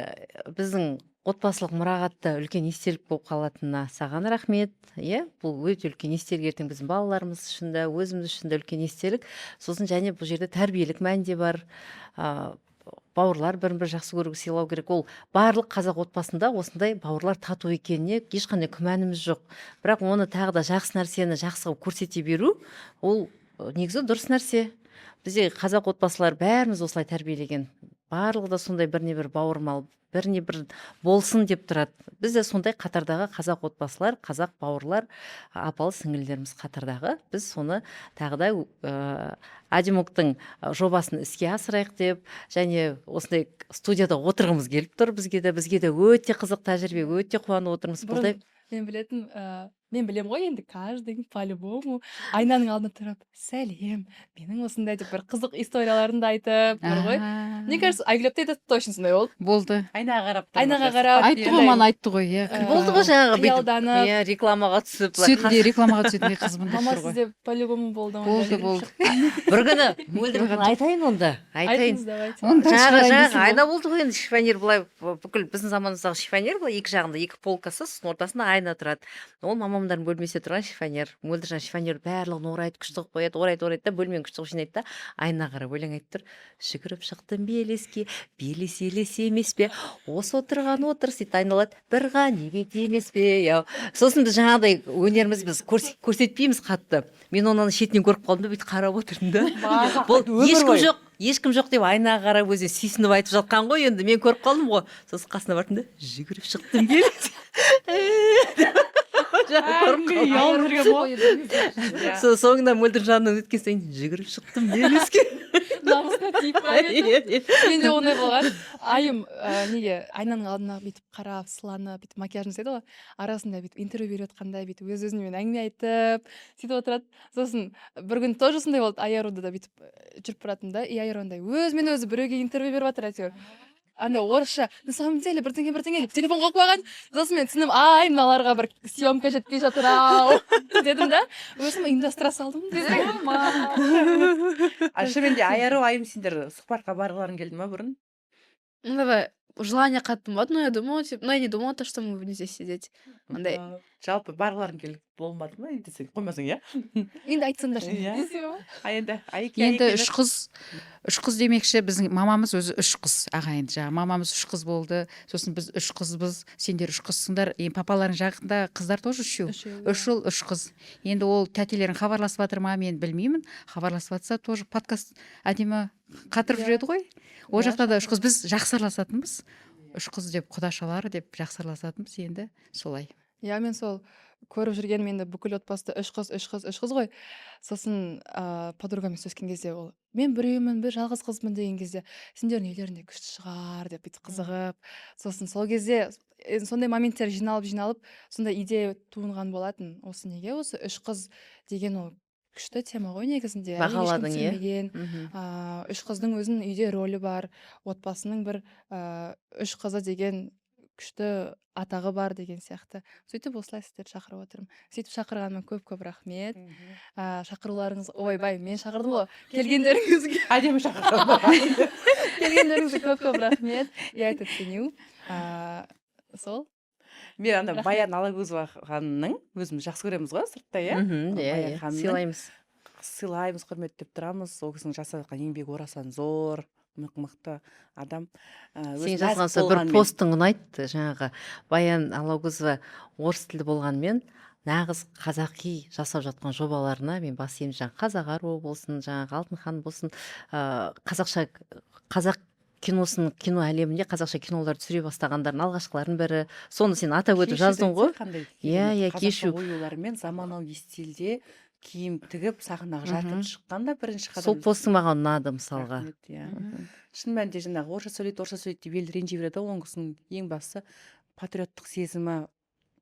біздің отбасылық мұрағатта үлкен естелік болып қалатынына саған рахмет. Бұл өте үлкен естелік, ертең біздің балаларымыз үшін де, өзіміз үшін де үлкен естелік. Сосын және бұл жерде тәрбиелік мән де бар. Бауырлар бірін-бірі жақсы көру, сыйлау керек. Ол барлық қазақ отбасында осындай бауырлар тату екеніне ешқандай күмәніміз жоқ. Бірақ оны тағы да жақсы нәрсені жақсы көрсете беру, ол негізі дұрыс нәрсе. Бізде қазақ отбасылар бәріміз осылай тәрбиелеген. Барлығы да сондай біріне бір бауырмал, біріне бір болсын деп тұрады. Біз де сондай қатардағы қазақ отбасылар, қазақ бауырлар, апалы сіңілдеріміз қатардағы. Біз соны тағы да Адимоктың жобасын іске асырайық деп, және осындай студияда отырғымыз келіп тұр. Бізге де өте қызық тәжірибе, өте қуанып отырмыз. Мен білем ғой, енді каждый по-любому айнаның алдына тұрып, сәлем, менің осындай деп бір қызық историяларын да айтып тұр ғой. Мне кажется, Айгүлапта да точно сондай болды. Айнаға қарап. Айтты ғой, мана айтты ғой, болды ғой жаңағы қиялданып, рекламаға түсіп. Түсетіндей, рекламаға түсетіндей қызбын деп мама тұр ғой. сізде по-любому болды. Болды. Бір күні Мөлдірхан айтайын онда. Айтыңыз, давайте. Жаңағы айна болды ғой, енді шифонер былай, бүкіл біздің заманымыздағы шифонер былай, екі жағында екі полкасы, сосын ортасында айна тұрады. Ол мамамдардың бөлмесінде тұрған шифонер. Мөлдіржан шифонер барлығын орайды, күшті қылып қояды, орайды да, бөлмені күшті қылып жинайды да, айна қарап өлең айтып тұр. Жүгіріп шықтым белеске, белес елес емес пе, осы отырған отырыс дейді, айналады, бір ғанибет емес пе. Сосын біз жаңағыдай өнеріміз біз көрсетпейміз қатты. Мен оны шетінен көріп қалдым да, бүйтіп қарап отырдым да. Бұл ешкім жоқ деп айнаға қарап өзі сүйсініп айтып жатқан ғой, енді мен көріп қалдым ғой. Сосын қасына бардым да, жүгіріп шықтым белес. Соңында Мөлдіржанның өткен сайын жүгіріп шықтым белеске. Намысына тиіп қойды. Менде ондай болған. Айым неге айнаның алдына бүйтіп қарап, сыланып, бүйтіп макияжын жасайды ғой. Арасында бүйтіп интервью беріп жатқандай бүйтіп өз-өзімен әңгіме айтып, сөйтіп отырады. Сосын бір күн тоже сондай болды, Айаруда да бүйтіп жүріп баратым да, и Айар ондай өзімен өзі біреуге интервью беріп жатыр әйтеуір. Анда орысша, на самом деле бірдеңе деп телефон қойып қойған. Сосын мен түсініп, мыналарға бір съемка жетпей жатыр ау дедім да, өзім ұйымдастыра салдым. Шынымен де Айару, Айым, сендер сұхбатқа барғыларың келді ма бұрын? Давай, желание қатты болмады, но я думала, но я не думала, что мы будем здесь сидеть. Андай. Жалпы барғыларың келді болмады ма? Десең қоймасаң, иә? Енді айтсаңдаршы. Енді үш қыз демекші, біздің мамамыз өзі үш қыз, ағайын жаңағы. Мамамыз үш қыз болды, сосын біз үш қызбыз, сендер үш қызсыңдар. Папаларың жағында қыздар тоже үшеу. Үш ұл, үш қыз. Енді ол тәтелерің хабарласып жатыр ма, мен білмеймін. Хабарласып жатса тоже подкаст әдемі қатырып жүреді ғой. Ол жақта да үш қыз, біз жақсы араласатынбыз. Үш қыз деп, құдашалары деп жақсы араласатынбыз, енді солай. Мен сол көріп жүрген менде бүкіл отбасыда үш қыз ғой. Сосын подругамен сөзген кезде ол, мен біреумін, бір жалғыз қызбын деген кезде, сендердің үйлерінде күшті шығар деп бүйтіп қызығып. Сосын сол кезде сондай моменттер жиналып, сондай идея туынған болатын. Осы неге осы үш қыз деген ол күшті тема ғой негізінде. әлі ешкім Бағаладың, иә? түсінбеген. Үш қыздың өзінің үйде рөлі бар, отбасының бір үш қызы деген күшті атағы бар деген сияқты. Сөйтіп осылай сіздерді шақырып отырмын. Сөйтіп шақырғаныма көп рахмет. Шақыруларыңыз, ойбай, мен шақырдым ғой. Келгендеріңізге әдемі шақырған. келгендеріңізге көп рахмет. Я это ценю. Сол. Мен ана Баян Алагөзова ханымның өзіміз жақсы көреміз ғой сыртта, иә? Баян ханымның Сыйлаймыз. сыйлаймыз, құрметтеп тұрамыз. Ол кісінің жасап жатқан еңбегі орасан зор, мықты адам. Сен жазған сол бір постың ұнайды, жаңағы Баян Алагөзова орыс тілді болғанмен нағыз қазақи жасап жатқан жобаларына мен бас иемін. Жаңағы Қазақ аруы болсын, жаңағы Алтын хан болсын, қазақша қазақ кино әлемінде қазақша кинолар түсіре бастағандардың алғашқылардың бірі. Соны сен атап өтіп жаздың ғой. Иә, кешу. Қазақша оюлармен заманауи стильде киім тігіп сахнаға жатып шыққанда бірінші қадам. Сол постың маған ұнады мысалға. Рахмет, иә. Шын мәнінде жаңағы орысша сөйлейді деп ел ренжи береді ғой. Оның кісінің ең бастысы патриоттық сезімі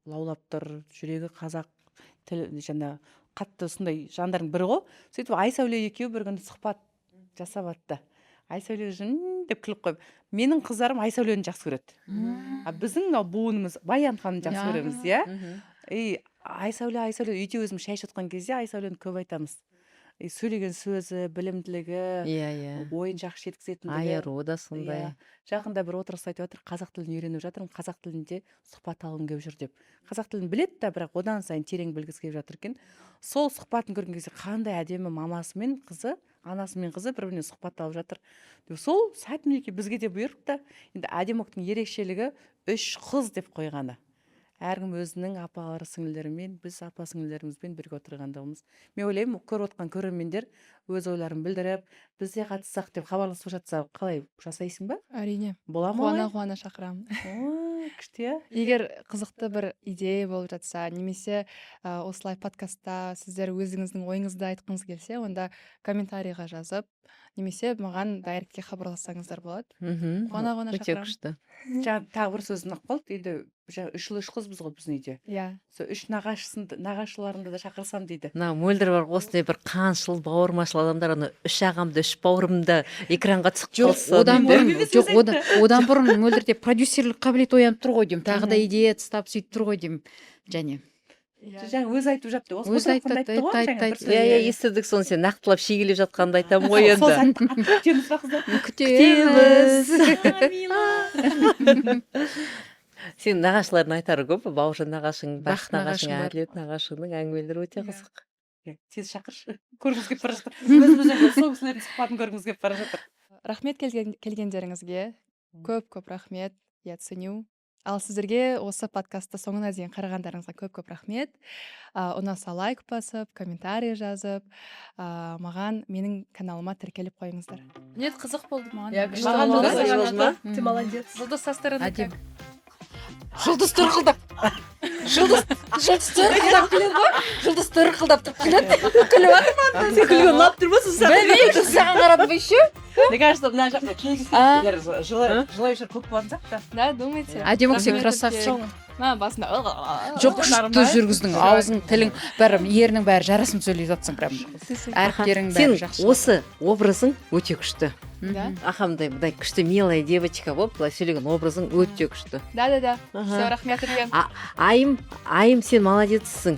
лаулап тұр, жүрегі қазақ тілі жаңағы қатты сондай жандардың бірі ғой. Сөйтіп Айсәуле екеуі бір күні сұхбат жасап атты. Айсәуле деп күліп қойып, менің қыздарым Айсәулені жақсы көреді. Біздің буынымыз Баян ханымды жақсы көреміз, иә? Айсәуле үйде өзім шай ішіп жатқан кезде Айсәулені көп айтамыз. Сөйлеген сөзі, білімділігі, ойын жақсы жеткізетіндігі. Айаруы да сондай. Жақында бір отырыс айтып жатыр, қазақ тілін үйреніп жатырмын, қазақ тілінде сұхбат алғым келіп жүр деп. Қазақ тілін біледі да, бірақ одан сайын терең білгісі келіп жатыр екен. Сол сұхбатын көрген кезде қандай әдемі мамасы мен қызы, анасы мен қызы бір-біріне сұхбат алып жатыр. Сол сәт мінекей бізге де бұйырып та, енді әдеміліктің ерекшелігі 3 қыз деп қойғаны. Әркім өзінің апалары сіңлілерімен, біз апа сіңлілерімізбен бірге отырғандығымыз. Мен ойлаймын, көріп отқан көрермендер өз ойларын білдіріп, біз де қатыссақ деп хабарласып жатса, қалай жасайсың ба? Әрине. Бола ма? Қуана шақырамын. Күшті. Егер қызықты бір идея болып жатса, немесе осылай подкастта сіздер өзіңіздің ойыңызды айтқыңыз келсе, онда комментарийға жазып, немесе маған дайректке хабарлассаңыздар болады. Қуана Өте шақырамын. күшті. Жаңа тағы бір сөзін қалды, енді үш қызбыз ғой біздің үйде. Иә. Сол үш нағашыларымды да шақырсам дейді. Мына мөлдір бар, осындай бір қаншыл бауырмашыл адамдар, ана үш ағамды, үш бауырымды экранға түсіп қалса. Одан бұрын мөлдірде продюсерлік қабілет оянып тұр ғой деймін. Тағы да идея тастап сөйтіп тұр ғой деймін. Және Жаңа өзі айтып жатты. Өзі айтты. Иә, естідік соны, сен нақтылап шегелеп жатқанды айтамын ғой енді. Сол сәтті күтеміз ба қыздар? Күтеміз. Сен нағашылардың айтары көп, Бауыржан нағашың, Бақыт нағашың, Әділет нағашыңның әңгімелері өте қызық. Тез шақыршы. Көргіміз келіп бара жатыр. Өзімізден сол кісілердің сұхбатын көргіміз келіп бара жатыр. Рахмет келгендеріңізге. Көп рахмет. Я ценю. Ал сіздерге осы подкастты соңына дейін қарағандарыңызға көп рахмет. Ұнаса лайк басып, комментарий жазып, маған менің каналыма тіркеліп қойыңыздар. Нет, қызық болды маған. Маған да Қызық қызық болды ма? Ты молодец. Жұлдыз со стороны әдем. Жұлдыз тырқылдап. Жұлдыз тырқылдап күледі ғой. Жұлдыз тырқылдап тұрып күледі. Күліп жатыр ма? Сен күлген ұнап тұрмасың саған? Білмеймін, саған қарадым еще. Мне кажется, мына жақта келгісі жылаушылар көп болған сияқты. Да, думайте. әдемі сен красавчик. Басында. Жоқ, күшті жүргіздің, аузың, тілің, бәрі, ерінің бәрі жарасым сөйлей жатсың, прям. Әріптерің Сен бәрі жақсы. осы образың өте күшті. Да, Ахамдай мындай күшті милая девочка болып, былай сөйлеген образың өте күшті. да. Все, рахмет үлкен. Айым, сен молодецсің.